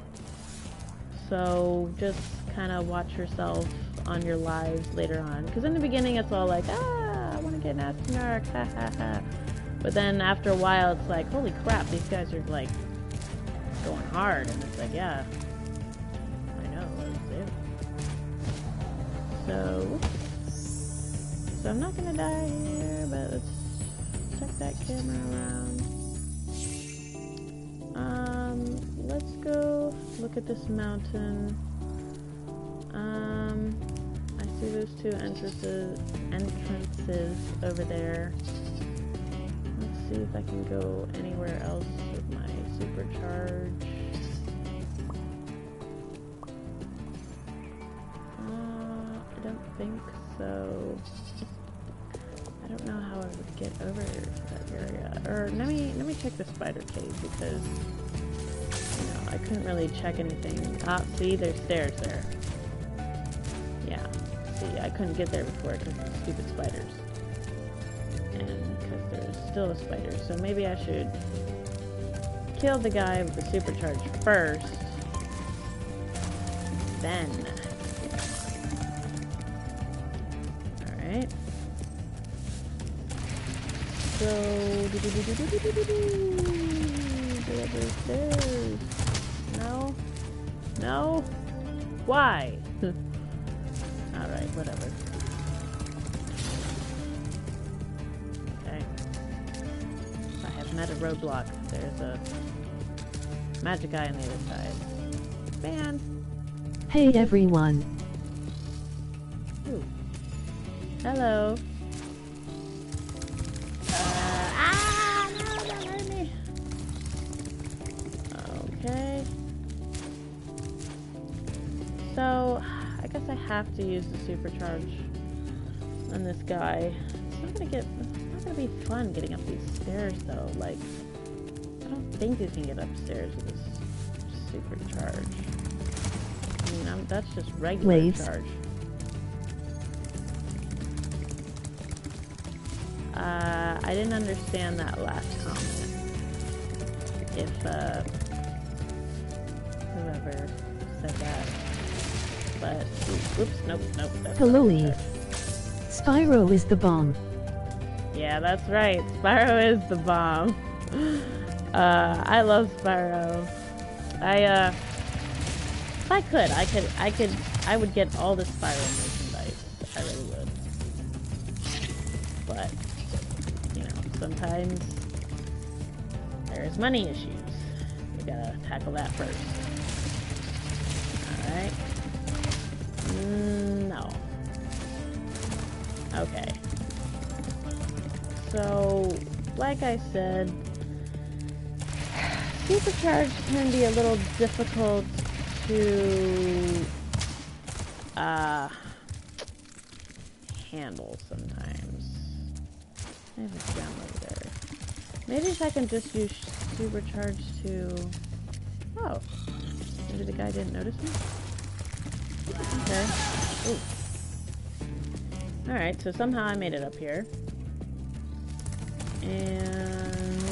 [SPEAKER 1] So just kind of watch yourself on your lives later on. Because in the beginning it's all like, I want to get an astronaut, ha ha ha. But then after a while it's like, holy crap, these guys are like going hard. And it's like, yeah, I know, let's do. So I'm not going to die here, but let's check that camera around. Let's go look at this mountain. I see those 2 entrances over there. Let's see if I can go anywhere else with my supercharge. I don't think so. I don't know how I would get over to that area. Or let me check the spider cave because I couldn't really check anything. Ah, see, there's stairs there. Yeah, see, I couldn't get there before because of the stupid spiders. And because there's still a spider. So maybe I should kill the guy with the supercharge first. Then. Alright. So, stairs. No? No? Why? Alright, whatever. Okay. I have met a roadblock. There's a magic eye on the other side. Man.
[SPEAKER 3] Hey everyone.
[SPEAKER 1] Ooh. Hello. No, don't hurt me. Okay. So, I guess I have to use the supercharge on this guy. It's not gonna be fun getting up these stairs though. Like, I don't think you can get upstairs with this supercharge. I mean, that's just regular charge. I didn't understand that last comment. If, whoever said that. But, oops, nope.
[SPEAKER 3] Hello, Spyro is the bomb.
[SPEAKER 1] Yeah, that's right. Spyro is the bomb. I love Spyro. If I could, I would get all the Spyro moves. I really would. But, you know, sometimes there's money issues. We gotta tackle that first. Alright. No. Okay. So, like I said, supercharge can be a little difficult to handle sometimes. I have a gem over there. Maybe if I can just use supercharge to... Oh. Maybe the guy didn't notice me? Okay. Ooh. Alright, so somehow I made it up here. And...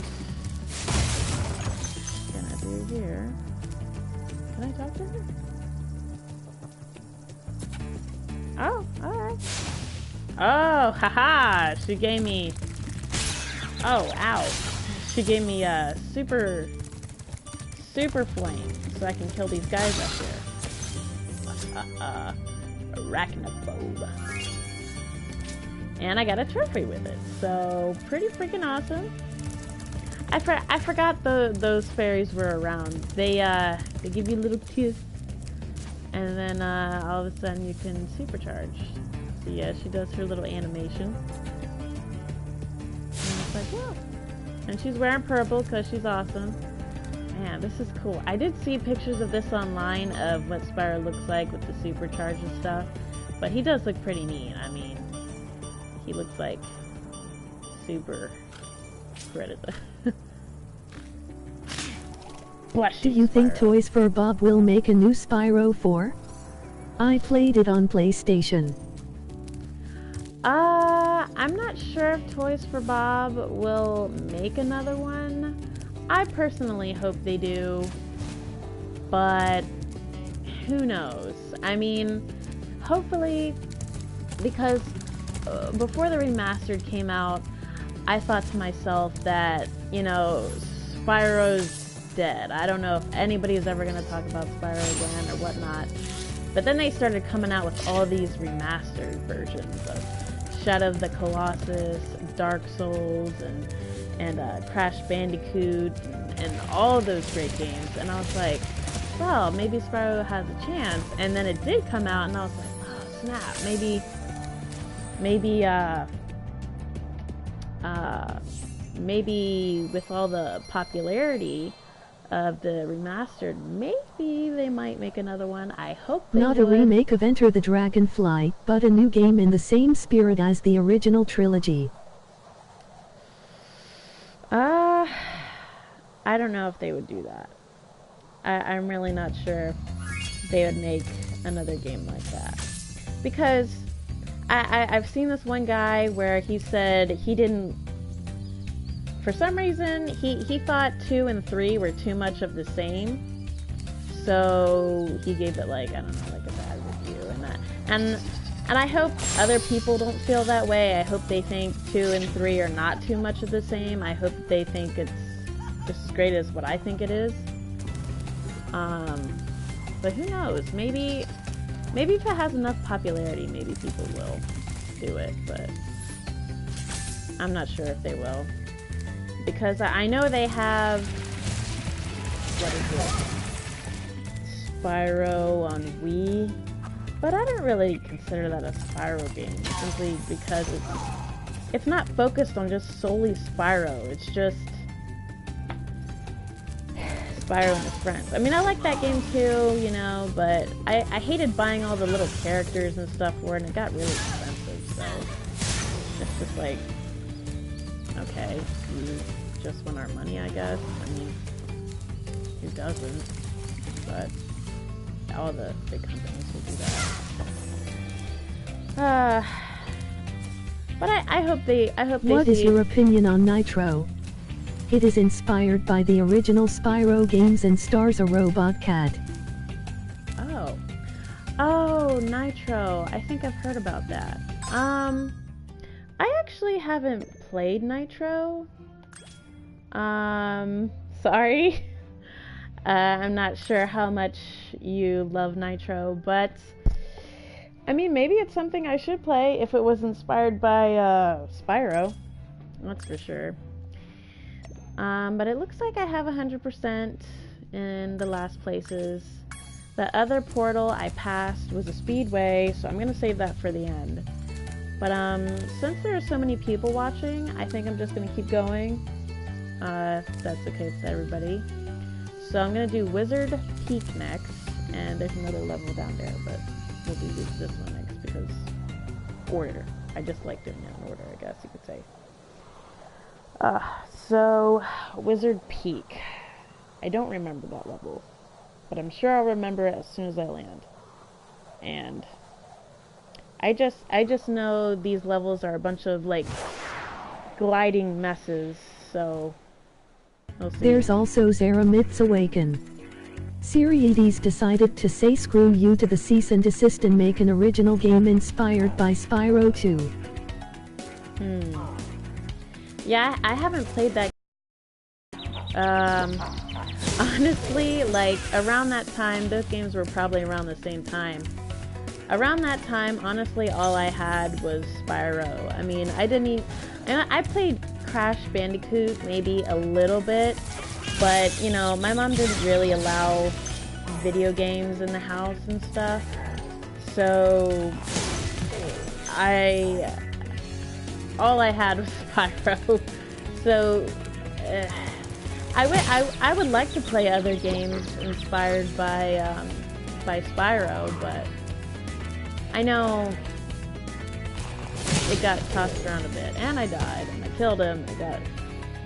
[SPEAKER 1] what can I do here? Can I talk to her? Oh, alright. Oh, haha! She gave me... Oh, ow. She gave me a super flame, so I can kill these guys up here. Arachnophobe. And I got a trophy with it, so pretty freaking awesome. I forgot those fairies were around. They give you a little kiss, and then all of a sudden you can supercharge. So yeah, she does her little animation. And it's like, whoa. And she's wearing purple because she's awesome. Man, this is cool. I did see pictures of this online of what Spyro looks like with the supercharge and stuff, but he does look pretty neat. I mean, he looks like super predator.
[SPEAKER 3] Do you think Toys for Bob will make a new Spyro 4? I played it on PlayStation.
[SPEAKER 1] I'm not sure if Toys for Bob will make another one. I personally hope they do, but who knows? I mean, hopefully, because before the remastered came out, I thought to myself that, you know, Spyro's dead. I don't know if anybody's ever going to talk about Spyro again or whatnot. But then they started coming out with all these remastered versions of Shadow of the Colossus, Dark Souls, and Crash Bandicoot, and all those great games. And I was like, well, maybe Spyro has a chance. And then it did come out, and I was like, oh, snap. Maybe with all the popularity of the remastered, maybe they might make another one. I hope they
[SPEAKER 3] Not
[SPEAKER 1] would.
[SPEAKER 3] a remake of Enter the Dragonfly, but a new game in the same spirit as the original trilogy.
[SPEAKER 1] I don't know if they would do that. I'm really not sure if they would make another game like that. Because I've seen this one guy where he said he didn't... For some reason, he thought 2 and 3 were too much of the same. So he gave it like, I don't know, like a bad review. And I hope other people don't feel that way. I hope they think 2 and 3 are not too much of the same. I hope they think it's just as great as what I think it is. But who knows? Maybe if it has enough popularity, maybe people will do it. But I'm not sure if they will. Because I know they have, what is it, Spyro on Wii, but I don't really consider that a Spyro game, simply because it's not focused on just solely Spyro, it's just Spyro and his friends. I mean, I like that game too, you know, but I hated buying all the little characters and stuff for it, and it got really expensive, so it's just like, okay, you just want our money, I guess. I mean, who doesn't? But all the big companies will do that. But I hope they.
[SPEAKER 3] What is your opinion on Nitro? It is inspired by the original Spyro games and stars a robot cat.
[SPEAKER 1] Oh, Nitro. I think I've heard about that. I actually haven't played Nitro. Sorry. I'm not sure how much you love Nitro, but I mean, maybe it's something I should play if it was inspired by Spyro. That's for sure. But it looks like I have 100% in the last places. The other portal I passed was a speedway, so I'm gonna save that for the end. But since there are so many people watching, I think I'm just gonna keep going. If that's okay with everybody. So I'm gonna do Wizard Peak next, and there's another level down there, but we'll do this one next because order. I just like doing it in order, I guess you could say. So Wizard Peak. I don't remember that level, but I'm sure I'll remember it as soon as I land. And I just know these levels are a bunch of like gliding messes, so we'll see.
[SPEAKER 3] There's also Zara Myths Awaken. Siriades decided to say screw you to the cease and desist and make an original game inspired by Spyro 2.
[SPEAKER 1] Yeah, I haven't played that. Honestly, like around that time, those games were probably around the same time. Around that time, honestly, all I had was Spyro. I mean, I played Crash Bandicoot maybe a little bit, but you know, my mom didn't really allow video games in the house and stuff, so all I had was Spyro. So I would like to play other games inspired by Spyro, but I know it got tossed around a bit, and I died, and I killed him.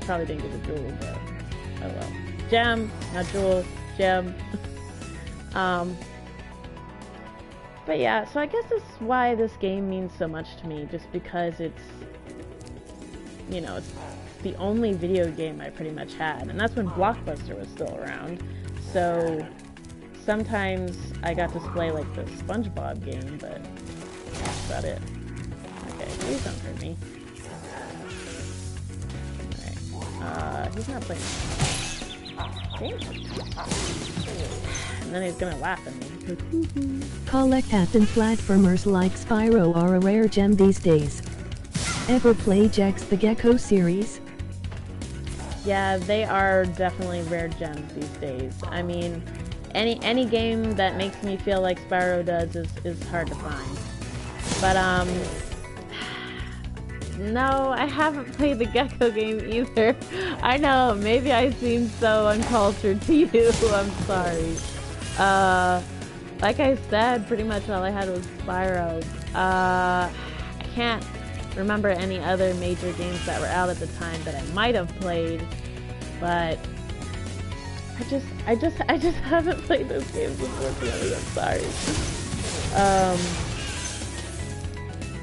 [SPEAKER 1] Probably didn't get a jewel, but oh well. Gem, not jewel, gem. But yeah, so I guess that's why this game means so much to me, just because it's, you know, it's the only video game I pretty much had, and that's when Blockbuster was still around. So sometimes I got to play like the SpongeBob game, but that's about it. Okay, please don't hurt me. Alright, he's not playing. And then he's gonna laugh at me.
[SPEAKER 3] Collect-and platformers like Spyro are a rare gem these days. Ever play Jax the Gecko series?
[SPEAKER 1] Yeah, they are definitely rare gems these days. I mean, any game that makes me feel like Spyro does is hard to find. But no, I haven't played the Gecko game either. I know, maybe I seem so uncultured to you. I'm sorry. Like I said, pretty much all I had was Spyro. I can't remember any other major games that were out at the time that I might have played, but I just haven't played those games, unfortunately. I'm sorry.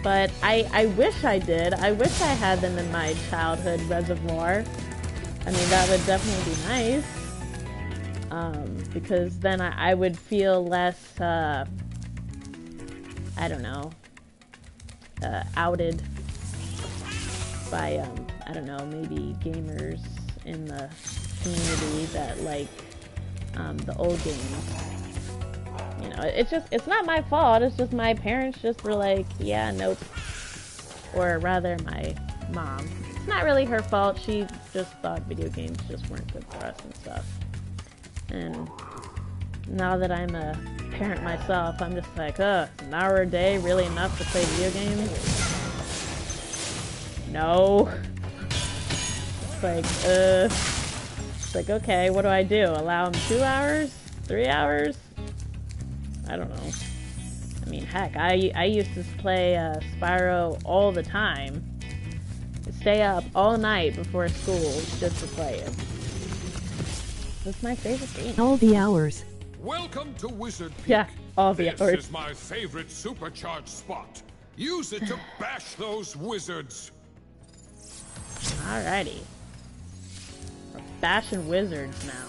[SPEAKER 1] But I wish I did. I wish I had them in my childhood reservoir. I mean, that would definitely be nice. Because then I would feel less, I don't know, outed by, I don't know, maybe gamers in the community that like, the old games. You know, it's not my fault, it's just my parents just were like, yeah, nope. Or rather, my mom. It's not really her fault, she just thought video games just weren't good for us and stuff. And now that I'm a parent myself, I'm just like, an hour a day really enough to play video games? No. It's like, okay, what do I do? Allow them 2 hours? 3 hours? I don't know. I mean, heck, I used to play Spyro all the time. Stay up all night before school just to play it. It's my favorite game.
[SPEAKER 3] All the hours.
[SPEAKER 2] Welcome to Wizard Peak.
[SPEAKER 1] Yeah, all the hours.
[SPEAKER 2] This is my favorite supercharged spot. Use it to bash those wizards.
[SPEAKER 1] Alrighty. We're bashing wizards now.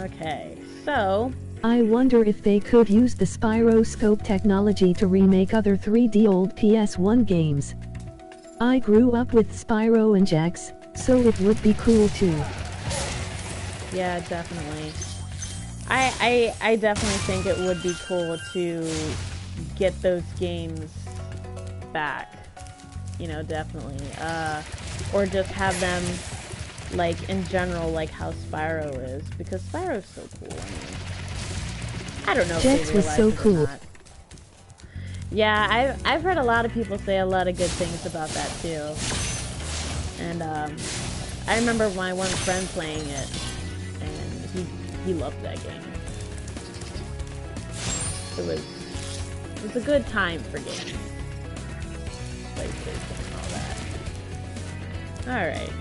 [SPEAKER 1] Okay, so
[SPEAKER 3] I wonder if they could use the Spyroscope technology to remake other 3D old PS1 games. I grew up with Spyro and Jax, so it would be cool too.
[SPEAKER 1] yeah, definitely. I definitely think it would be cool to get those games back. You know, definitely. Or just have them, like, in general, like how Spyro is. Because Spyro's so cool. I don't know if
[SPEAKER 3] Jax
[SPEAKER 1] they
[SPEAKER 3] was
[SPEAKER 1] realize
[SPEAKER 3] so
[SPEAKER 1] it or
[SPEAKER 3] cool.
[SPEAKER 1] not. Yeah, I've heard a lot of people say a lot of good things about that, too. And, I remember my one friend playing it, and he loved that game. It was a good time for games. PlayStation and all that. Alright.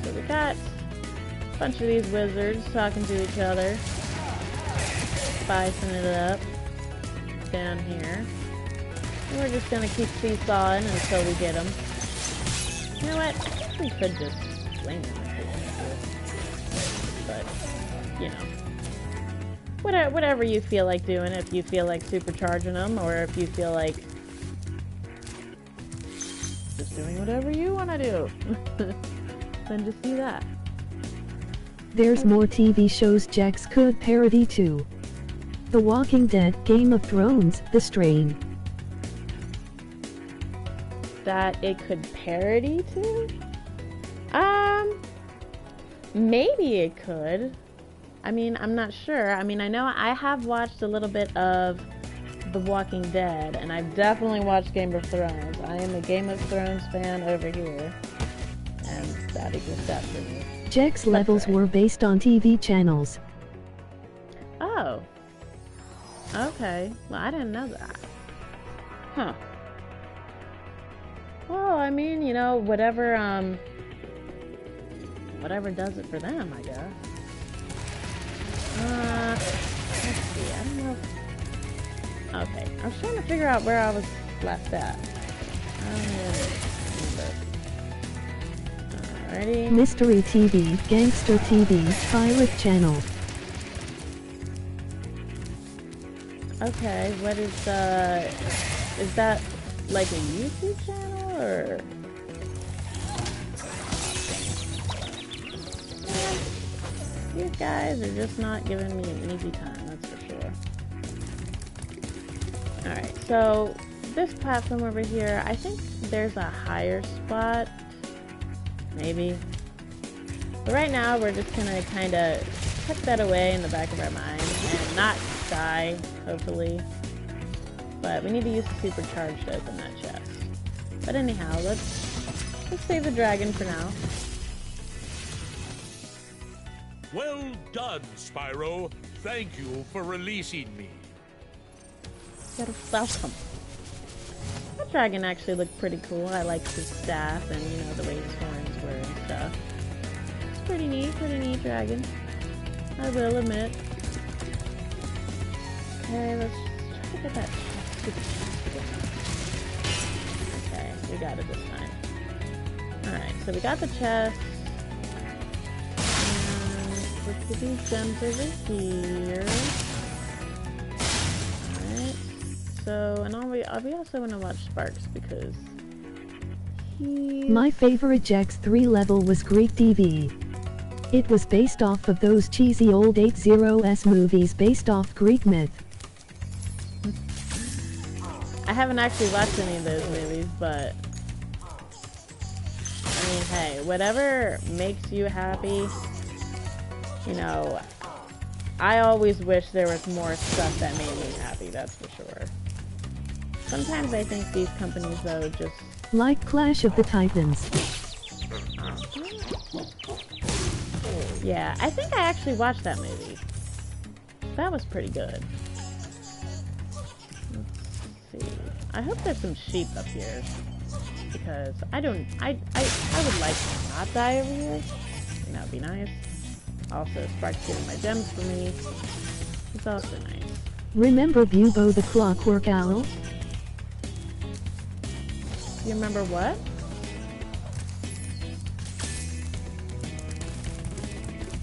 [SPEAKER 1] So we got a bunch of these wizards talking to each other. Spicing it up. Down here. And we're just gonna keep seesawing until we get them. You know what? I think we could just flame them if we wanted to. But, you know. Whatever you feel like doing, if you feel like supercharging them, or if you feel like just doing whatever you want to do, then just do that.
[SPEAKER 3] There's more TV shows Jax could parody too. The Walking Dead, Game of Thrones, The Strain.
[SPEAKER 1] That it could parody to? Maybe it could. I mean, I'm not sure. I mean, I know I have watched a little bit of The Walking Dead, and I've definitely watched Game of Thrones. I am a Game of Thrones fan over here, and that equals that for me.
[SPEAKER 3] Jax levels
[SPEAKER 1] right.
[SPEAKER 3] were based on TV channels.
[SPEAKER 1] Oh. Okay. Well, I didn't know that. Huh. Well, I mean, you know, whatever does it for them, I guess. Let's see, I don't know. Okay, I was trying to figure out where I was last at. I don't remember. Alrighty.
[SPEAKER 3] Mystery TV, Gangster TV, Pirate Channel.
[SPEAKER 1] Okay, what is that like a YouTube channel, or? These guys are just not giving me an easy time, that's for sure. Alright, so this platform over here, I think there's a higher spot. Maybe. But right now, we're just gonna kind of tuck that away in the back of our mind and not die, hopefully. But we need to use the supercharge to open that chest. But anyhow, let's save the dragon for now.
[SPEAKER 7] Well done, Spyro. Thank you for releasing me.
[SPEAKER 1] You're welcome. That dragon actually looked pretty cool. I liked his staff and, you know, the way his horns were and stuff. It's pretty neat dragon. I will admit. Okay, let's try to get that stupid chest again. Okay, we got it this time. Alright, so we got the chest. Let's get these gems over here. Alright. So, and we also want to watch Sparks because
[SPEAKER 3] My favorite Jax 3 level was Greek TV. It was based off of those cheesy old 80s movies based off Greek myth.
[SPEAKER 1] I haven't actually watched any of those movies, but I mean, hey, whatever makes you happy. You know, I always wish there was more stuff that made me happy, that's for sure. Sometimes I think these companies, though, just...
[SPEAKER 3] Like Clash of the Titans.
[SPEAKER 1] Yeah, I think I actually watched that movie. That was pretty good. Let's see. I hope there's some sheep up here. Because I would like to not die over here. And that would be nice. Also, Spark's getting my gems for me. It's also nice.
[SPEAKER 3] Remember Bubo the Clockwork Owl?
[SPEAKER 1] You remember what?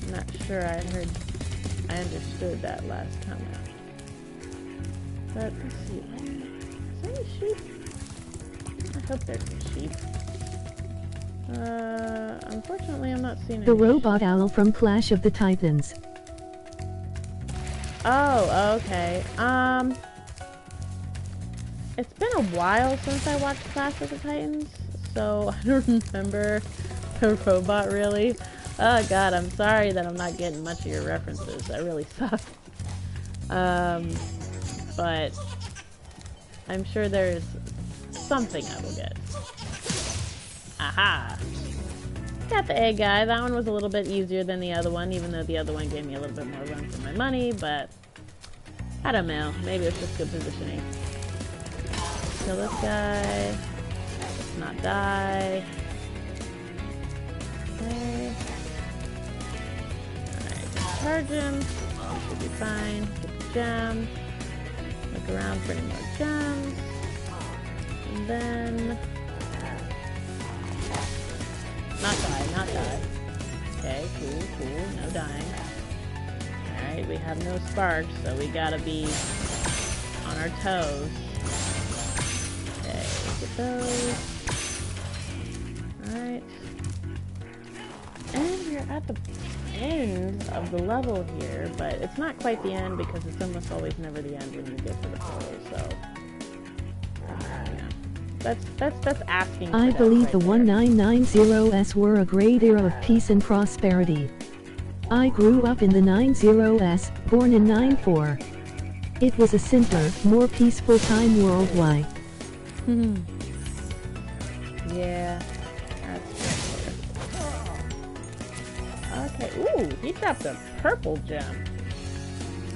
[SPEAKER 1] I'm not sure I understood that last comment. But, let's see. Is there any sheep? I hope there's some sheep. Unfortunately, I'm not seeing
[SPEAKER 3] The
[SPEAKER 1] any
[SPEAKER 3] robot owl from Clash of the Titans.
[SPEAKER 1] Oh, okay. It's been a while since I watched Clash of the Titans, so I don't remember the robot really. Oh god, I'm sorry that I'm not getting much of your references. That really sucks. But I'm sure there's something I will get. Aha! Got the egg guy. That one was a little bit easier than the other one, even though the other one gave me a little bit more run for my money, but I don't know. Maybe it's just good positioning. Kill this guy. Let's not die. Okay. Alright, charge him. Should be fine. Get the gem. Look around for any more gems. And then... Not die. Okay, cool. No dying. Alright, we have no sparks, so we gotta be on our toes. Okay, get those. Alright. And we're at the end of the level here, but it's not quite the end because it's almost always never the end when you get to the portal, so... That's asking for
[SPEAKER 3] I
[SPEAKER 1] that
[SPEAKER 3] believe
[SPEAKER 1] right
[SPEAKER 3] the
[SPEAKER 1] there.
[SPEAKER 3] 1990s were a great era of peace and prosperity. I grew up in the 90s, born in 94. It was a simpler, more peaceful time worldwide.
[SPEAKER 1] Yeah, that's fair. Okay, ooh, he dropped a purple gem.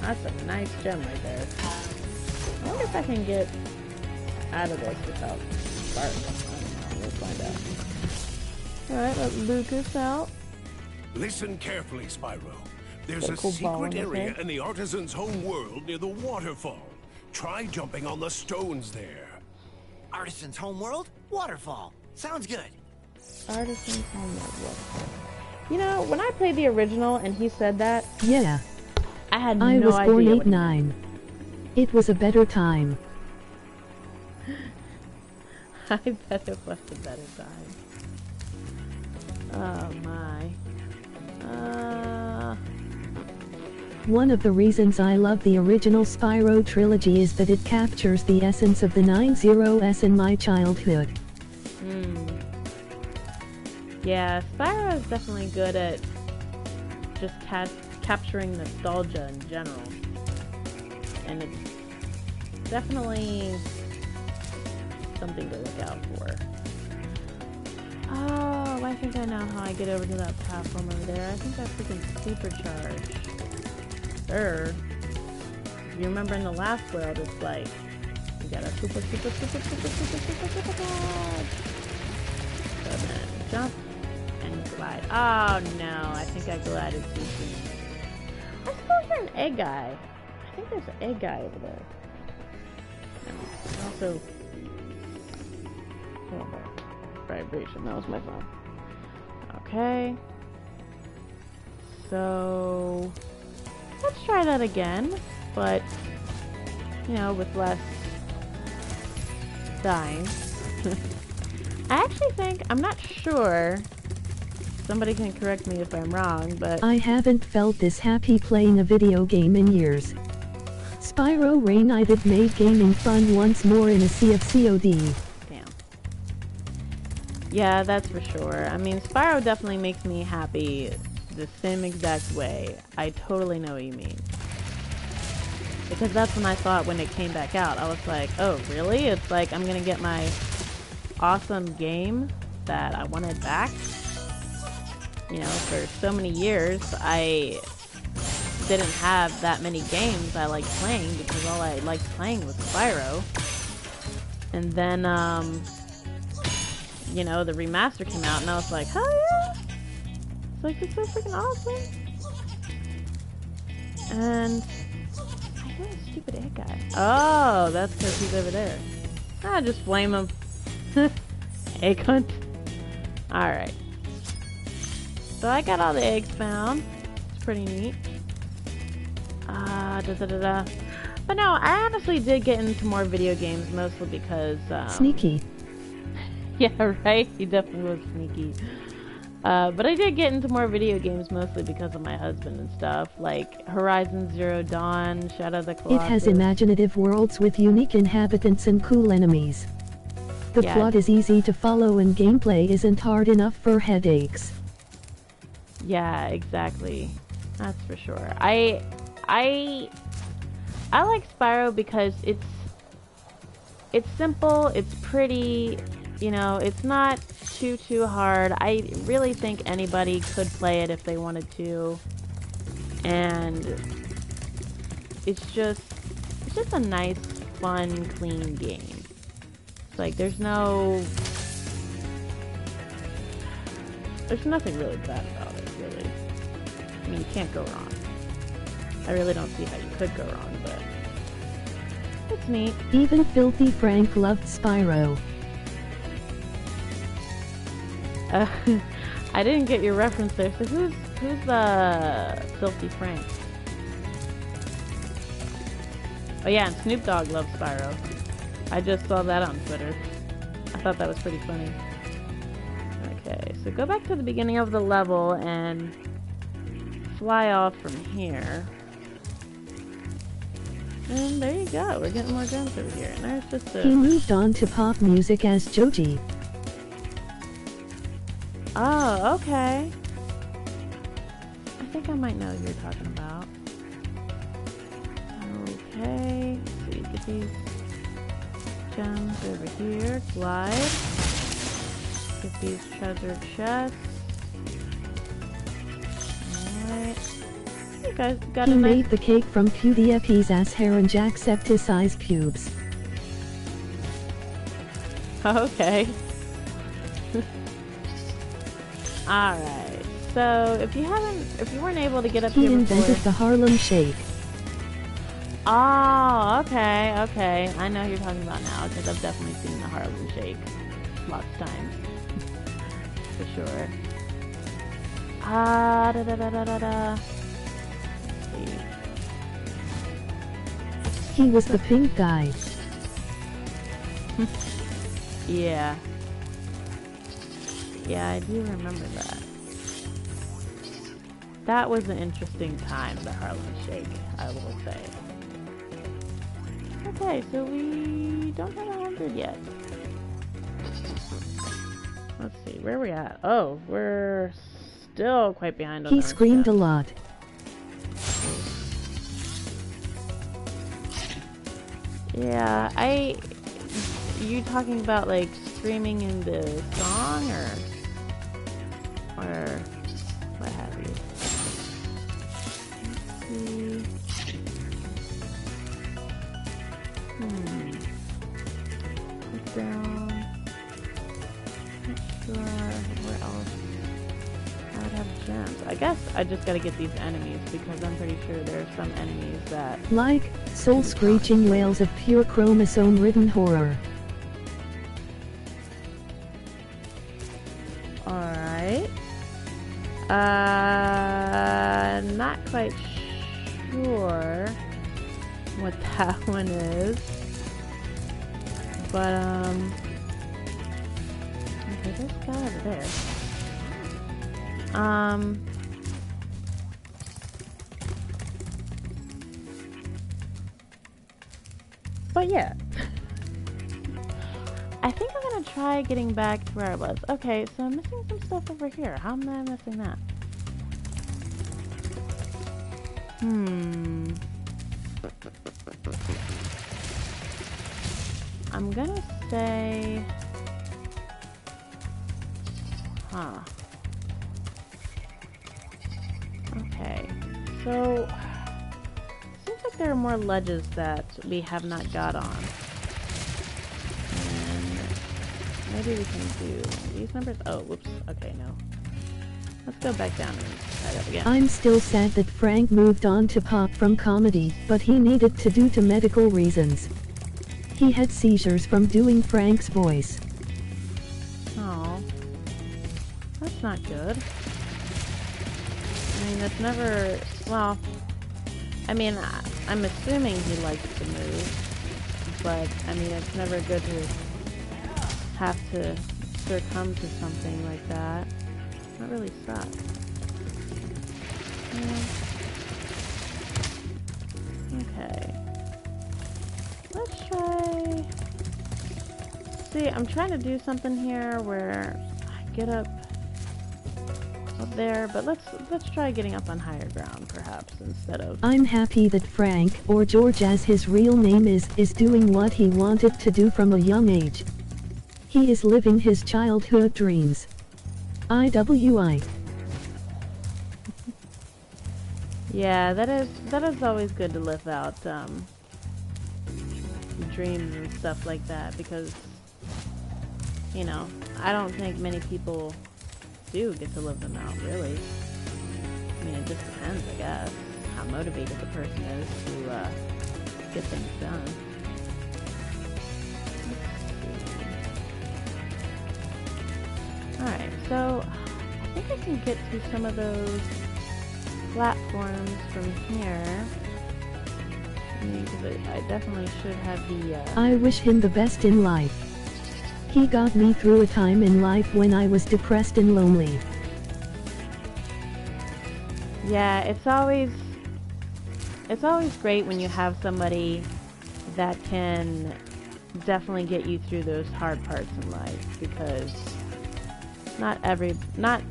[SPEAKER 1] That's a nice gem right there. I wonder if I can get out of this without sparks. I don't know, we'll find out. Alright, let Lucas out.
[SPEAKER 4] Listen carefully, Spyro. There's
[SPEAKER 1] Got a
[SPEAKER 4] a
[SPEAKER 1] cool ball
[SPEAKER 4] secret
[SPEAKER 1] in his
[SPEAKER 4] area
[SPEAKER 1] head.
[SPEAKER 4] in the artisan's home world near the waterfall. Try jumping on the stones there.
[SPEAKER 6] Artisan's homeworld? Waterfall. Sounds good.
[SPEAKER 1] Artisan's homeworld. You know, when I played the original and he said that,
[SPEAKER 3] Yeah,
[SPEAKER 1] I had
[SPEAKER 3] I
[SPEAKER 1] no
[SPEAKER 3] was
[SPEAKER 1] idea
[SPEAKER 3] born
[SPEAKER 1] what he meant.
[SPEAKER 3] 89. It was a better time.
[SPEAKER 1] I bet it was a better time. Oh my.
[SPEAKER 3] One of the reasons I love the original Spyro trilogy is that it captures the essence of the 90s in my childhood.
[SPEAKER 1] Yeah, Spyro is definitely good at just capturing nostalgia in general. And it's definitely something to look out for. Oh, I think I know how I get over to that platform over there. I think I freaking supercharge. If you remember in the last world, it's like, you gotta super charge. So then jump and glide. Oh no, I think I glided too soon. I suppose there's an egg guy. I think there's an egg guy over there. No, also, hold on. Vibration, that was my phone. Okay. So, let's try that again, but, you know, with less dying. I actually think, I'm not sure, somebody can correct me if I'm wrong, but...
[SPEAKER 3] I haven't felt this happy playing a video game in years. Spyro Reignited made gaming fun once more in a sea of COD.
[SPEAKER 1] Damn. Yeah, that's for sure. I mean, Spyro definitely makes me happy the same exact way. I totally know what you mean. Because that's when I thought when it came back out. I was like, oh, really? It's like I'm gonna get my awesome game that I wanted back. You know, for so many years, I didn't have that many games I liked playing because all I liked playing was Spyro. And then, you know, the remaster came out and I was like, hell yeah! It's like, it's so freaking awesome! And I hear a stupid egg guy. Oh, that's because he's over there. Ah, just blame him. Egg hunt. Alright. So I got all the eggs found. It's pretty neat. But no, I honestly did get into more video games, mostly because,
[SPEAKER 3] Sneaky.
[SPEAKER 1] yeah, right? He definitely was sneaky. But I did get into more video games mostly because of my husband and stuff, like Horizon Zero Dawn, Shadow of the Colossus.
[SPEAKER 3] It has imaginative worlds with unique inhabitants and cool enemies. The plot is easy to follow and gameplay isn't hard enough for headaches.
[SPEAKER 1] Yeah, exactly. That's for sure. I like Spyro because it's simple, it's pretty, you know, it's not too hard. I really think anybody could play it if they wanted to. And it's just a nice, fun, clean game. It's like there's nothing really bad about it, really. I mean, you can't go wrong. I really don't see how you could go wrong, but it's neat.
[SPEAKER 3] Even Filthy Frank loved Spyro.
[SPEAKER 1] I didn't get your reference there. So who's Filthy Frank? Oh yeah, and Snoop Dogg loves Spyro. I just saw that on Twitter. I thought that was pretty funny. Okay, so go back to the beginning of the level and fly off from here. And there you go. We're getting more guns over here. And there's just a...
[SPEAKER 3] He moved on to pop music as Joji.
[SPEAKER 1] Oh, okay. I think I might know who you're talking about. Okay. So you get these gems over here. Glide. Get these treasure chests. Alright. You guys got
[SPEAKER 3] He
[SPEAKER 1] a
[SPEAKER 3] made
[SPEAKER 1] nice...
[SPEAKER 3] the cake from PDF's ass hair and Jacksepticeye cubes.
[SPEAKER 1] Okay. Alright. So if you weren't able to get up
[SPEAKER 3] He
[SPEAKER 1] here before...
[SPEAKER 3] invented the Harlem Shake.
[SPEAKER 1] Oh, okay, okay. I know who you're talking about now, because I've definitely seen the Harlem Shake lots of times. For sure. Da-da-da-da-da-da. Let's see.
[SPEAKER 3] He was the pink guy.
[SPEAKER 1] Yeah. Yeah, I do remember that. That was an interesting time, the Harlem Shake, I will say. Okay, so we don't have 100 yet. Let's see, where are we at? Oh, we're still quite behind on
[SPEAKER 3] He
[SPEAKER 1] our
[SPEAKER 3] screamed a
[SPEAKER 1] stuff.
[SPEAKER 3] lot.
[SPEAKER 1] Yeah, you talking about like screaming in the song or what have you? Let's see. Click down. Not sure where else I would have gems. I guess I just gotta get these enemies because I'm pretty sure there are some enemies that...
[SPEAKER 3] Like, soul-screeching wails of pure chromosome-ridden horror.
[SPEAKER 1] Alright. Not quite sure what that one is. But, okay, there's a guy over there. But yeah. I think I'm gonna try getting back to where I was. Okay, so I'm missing some stuff over here. How am I missing that? I'm gonna say... Huh. Okay, so... Seems like there are more ledges that we have not got on. And maybe we can do these numbers. Oh, whoops. Okay, no. Let's go back down and try that again.
[SPEAKER 3] I'm still sad that Frank moved on to pop from comedy, but he needed to due to medical reasons. He had seizures from doing Frank's voice.
[SPEAKER 1] Oh. That's not good. I mean, that's never... Well, I mean, I'm assuming he likes to move, but, I mean, it's never good to have to succumb to something like that. That really sucks. Yeah. Okay. Let's try... See, I'm trying to do something here where I get up there, but let's try getting up on higher ground, perhaps, instead of...
[SPEAKER 3] I'm happy that Frank, or George as his real name is doing what he wanted to do from a young age. He is living his childhood dreams. IWI.
[SPEAKER 1] Yeah, that is always good to live out dreams and stuff like that, because, you know, I don't think many people do get to live them out, really. I mean, it just depends, I guess, how motivated the person is to get things done. Alright, so I think I can get to some of those platforms from here. I mean, 'cause I definitely should have the...
[SPEAKER 3] I wish him the best in life. He got me through a time in life when I was depressed and lonely.
[SPEAKER 1] Yeah, it's always great when you have somebody that can definitely get you through those hard parts in life, because not everyone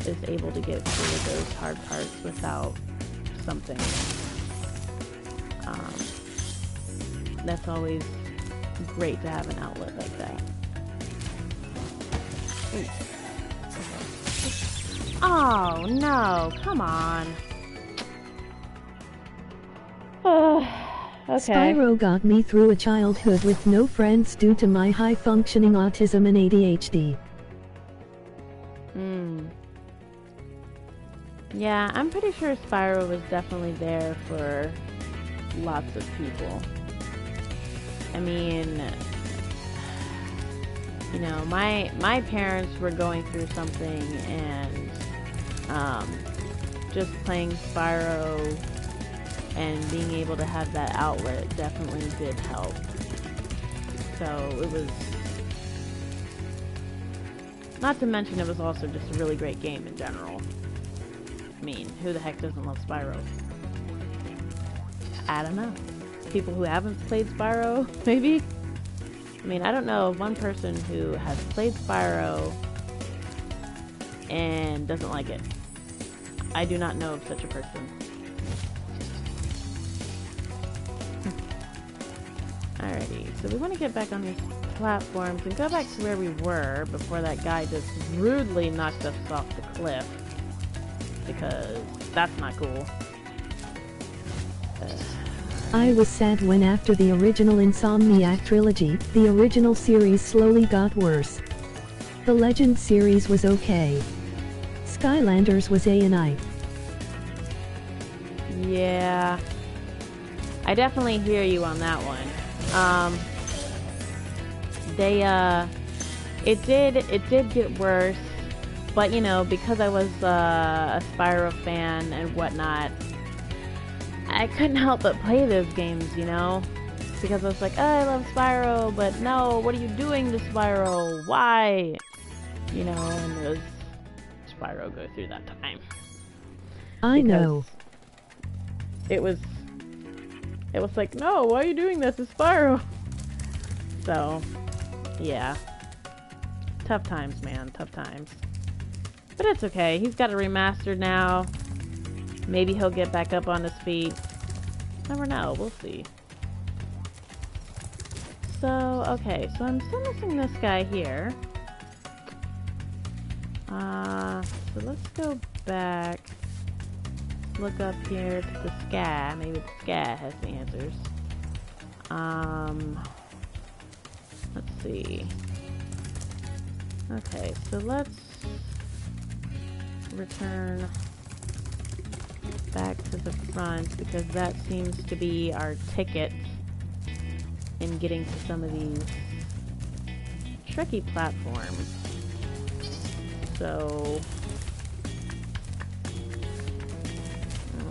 [SPEAKER 1] is able to get through those hard parts without something. That's always great to have an outlet like that. Ooh. Oh no, come on. Okay.
[SPEAKER 3] Spyro got me through a childhood with no friends due to my high-functioning autism and ADHD.
[SPEAKER 1] Yeah, I'm pretty sure Spyro was definitely there for lots of people. I mean, you know, my parents were going through something, and just playing Spyro and being able to have that outlet definitely did help. So it was, not to mention, it was also just a really great game in general. I mean, who the heck doesn't love Spyro? I don't know. People who haven't played Spyro, maybe? I mean, I don't know of one person who has played Spyro and doesn't like it. I do not know of such a person. Alrighty, so we want to get back on these platforms and go back to where we were before that guy just rudely knocked us off the cliff. Because that's not cool.
[SPEAKER 3] I was sad when after the original Insomniac trilogy, the original series slowly got worse. The Legend series was okay. Skylanders was A&I.
[SPEAKER 1] Yeah. I definitely hear you on that one. It did get worse, but you know, because I was a Spyro fan and whatnot, I couldn't help but play those games, you know? Because I was like, oh, I love Spyro, but no, what are you doing to Spyro? Why? You know, and it was Spyro go through that time.
[SPEAKER 3] I know.
[SPEAKER 1] It was like, no, why are you doing this to Spyro? So, yeah. Tough times, man, tough times. But it's okay, he's got it remastered now. Maybe he'll get back up on his feet. Never know, we'll see. So, okay, so I'm still missing this guy here. So let's go back. Look up here to the sky. Maybe the sky has the answers. Let's see. Okay, so let's return back to the front, because that seems to be our ticket in getting to some of these tricky platforms. So,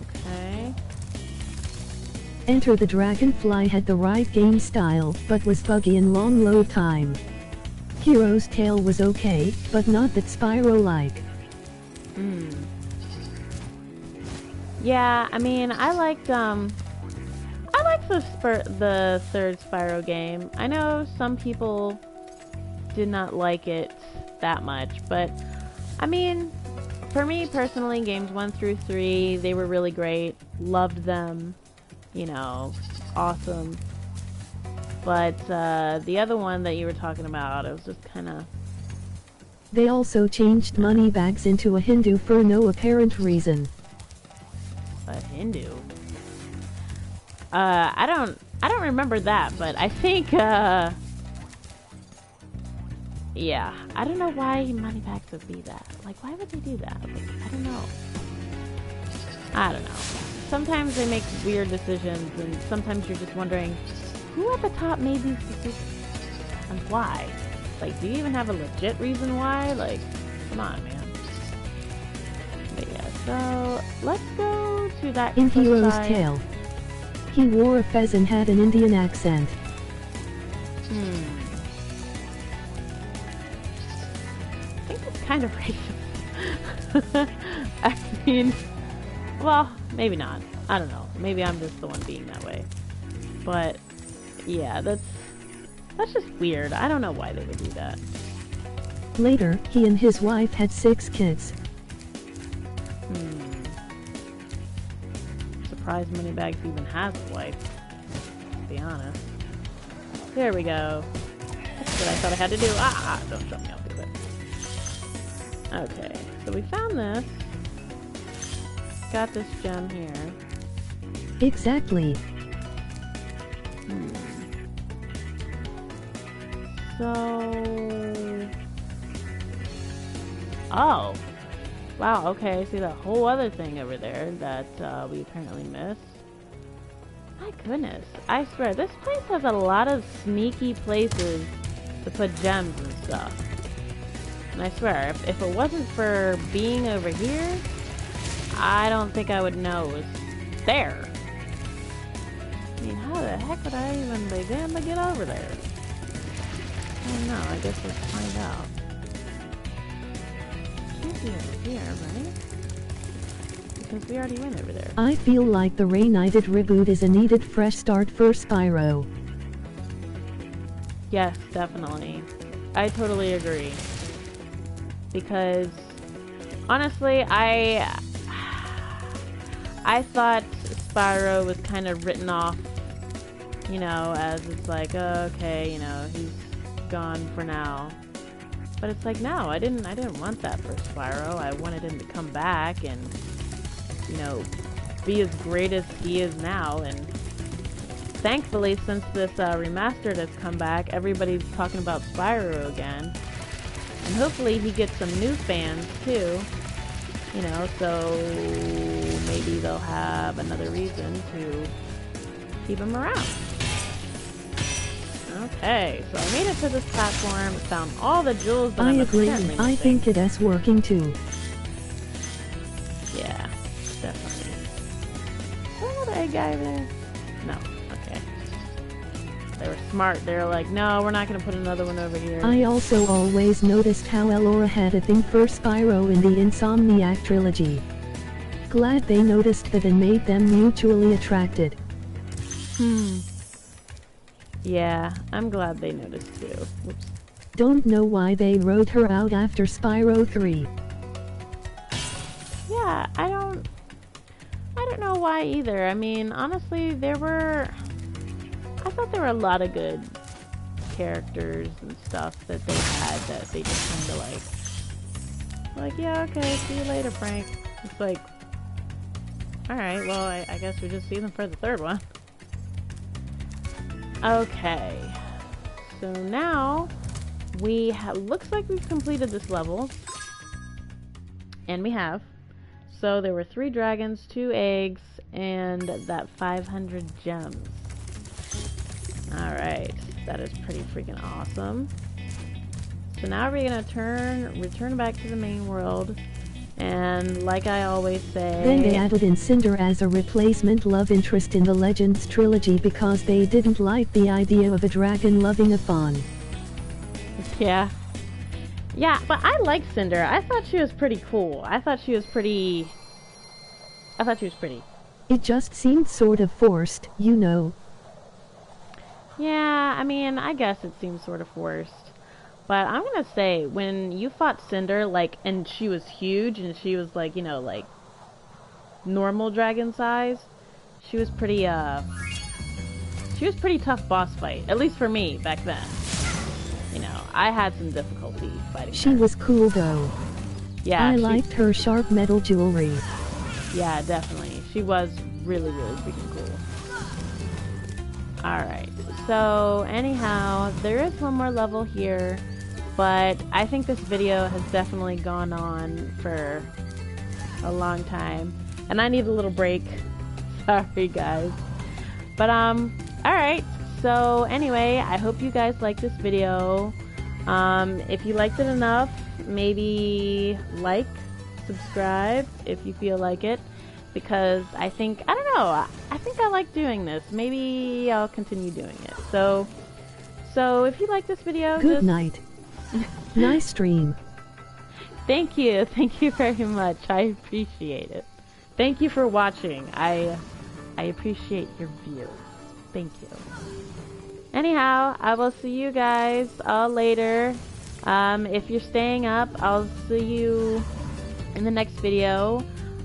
[SPEAKER 1] okay.
[SPEAKER 3] Enter the Dragonfly had the right game style, but was buggy and long load time. Hero's Tale was okay, but not that Spyro-like.
[SPEAKER 1] Yeah, I mean, I liked the third Spyro game. I know some people did not like it that much, but I mean, for me personally, games 1 through 3, they were really great. Loved them, you know, awesome. But the other one that you were talking about, it was just kind of...
[SPEAKER 3] They also changed Moneybags into a Hindu for no apparent reason.
[SPEAKER 1] A Hindu? I don't remember that, but I think, yeah, I don't know why Moneybags would be that. Like, why would they do that? Like, I don't know. Sometimes they make weird decisions, and sometimes you're just wondering, who at the top made these decisions? And why? Like, do you even have a legit reason why? Like, come on, man. But yeah, so let's go to that
[SPEAKER 3] In Hero's
[SPEAKER 1] side.
[SPEAKER 3] Tale, he wore a fez and had an Indian accent.
[SPEAKER 1] I think it's kind of racist. I mean, well, maybe not. I don't know. Maybe I'm just the one being that way. But yeah, that's just weird. I don't know why they would do that.
[SPEAKER 3] Later, he and his wife had 6 kids.
[SPEAKER 1] Surprised Moneybags even has a wife, to be honest. There we go. That's what I thought I had to do. Don't shut me up with it. Okay, so we found this. Got this gem here.
[SPEAKER 3] Exactly.
[SPEAKER 1] So... Oh! Wow, okay, I see that whole other thing over there that we apparently missed. My goodness, I swear, this place has a lot of sneaky places to put gems and stuff. And I swear, if it wasn't for being over here, I don't think I would know it was there. I mean, how the heck would I even begin to get over there? I don't know, I guess let's find out. Can't be over here, right? Because we already went over there.
[SPEAKER 3] I feel like the Reignited reboot is a needed fresh start for Spyro.
[SPEAKER 1] Yes, definitely. I totally agree. Because, honestly, I thought Spyro was kind of written off, you know, as it's like, oh, okay, you know, he's gone for now. But it's like, no, I didn't want that for Spyro. I wanted him to come back and, you know, be as great as he is now. And thankfully, since this remastered has come back, everybody's talking about Spyro again. And hopefully he gets some new fans too, you know, so maybe they'll have another reason to keep him around. Okay, so I made it to this platform, found all the jewels that
[SPEAKER 3] I
[SPEAKER 1] I'm
[SPEAKER 3] agree,
[SPEAKER 1] apparently
[SPEAKER 3] I
[SPEAKER 1] missing.
[SPEAKER 3] think it's working too.
[SPEAKER 1] Yeah, definitely. Is there another egg guy over there? No, okay. They were smart, they were like, no, we're not gonna put another one over here.
[SPEAKER 3] I also always noticed how Elora had a thing for Spyro in the Insomniac trilogy. Glad they noticed that and made them mutually attracted.
[SPEAKER 1] Yeah, I'm glad they noticed too. Oops.
[SPEAKER 3] Don't know why they wrote her out after Spyro 3.
[SPEAKER 1] Yeah, I don't know why either. I mean, honestly, I thought there were a lot of good characters and stuff that they had that they just kind of like, yeah, okay, see you later, Frank. It's like, alright, well, I guess we just see them for the third one. Okay, so now we looks like we've completed this level, and we have. So there were 3 dragons, 2 eggs, and that 500 gems. Alright, that is pretty freaking awesome. So now we're gonna return back to the main world, and like I always say...
[SPEAKER 3] Then they added in Cinder as a replacement love interest in the Legends trilogy because they didn't like the idea of a dragon loving a fawn.
[SPEAKER 1] Yeah. Yeah, but I like Cinder. I thought she was pretty cool. I thought she was pretty.
[SPEAKER 3] It just seemed sort of forced, you know.
[SPEAKER 1] Yeah, I mean, I guess it seems sort of forced. But I'm gonna say, when you fought Cinder, like, and she was huge, and she was like, you know, like, normal dragon size, she was pretty tough boss fight. At least for me, back then. You know, I had some difficulty fighting
[SPEAKER 3] She
[SPEAKER 1] her.
[SPEAKER 3] was cool though.
[SPEAKER 1] Yeah,
[SPEAKER 3] I liked her sharp metal jewelry.
[SPEAKER 1] Yeah, definitely. She was really, really freaking cool. Alright, so anyhow, there is one more level here, but I think this video has definitely gone on for a long time, and I need a little break. Sorry, guys. But, alright, so anyway, I hope you guys liked this video. If you liked it enough, maybe like, subscribe if you feel like it, because I think, I don't know, I think I like doing this. Maybe I'll continue doing it. So if you like this video,
[SPEAKER 3] Good night. Nice stream.
[SPEAKER 1] Thank you very much. I appreciate it. Thank you for watching. I appreciate your view. Thank you. Anyhow, I will see you guys all later. If you're staying up, I'll see you in the next video.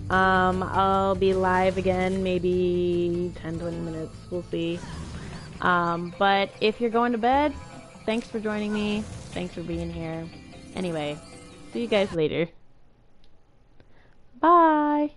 [SPEAKER 1] I'll be live again, maybe 10-20 minutes, we'll see. But if you're going to bed, thanks for joining me. Thanks for being here. Anyway, see you guys later. Bye!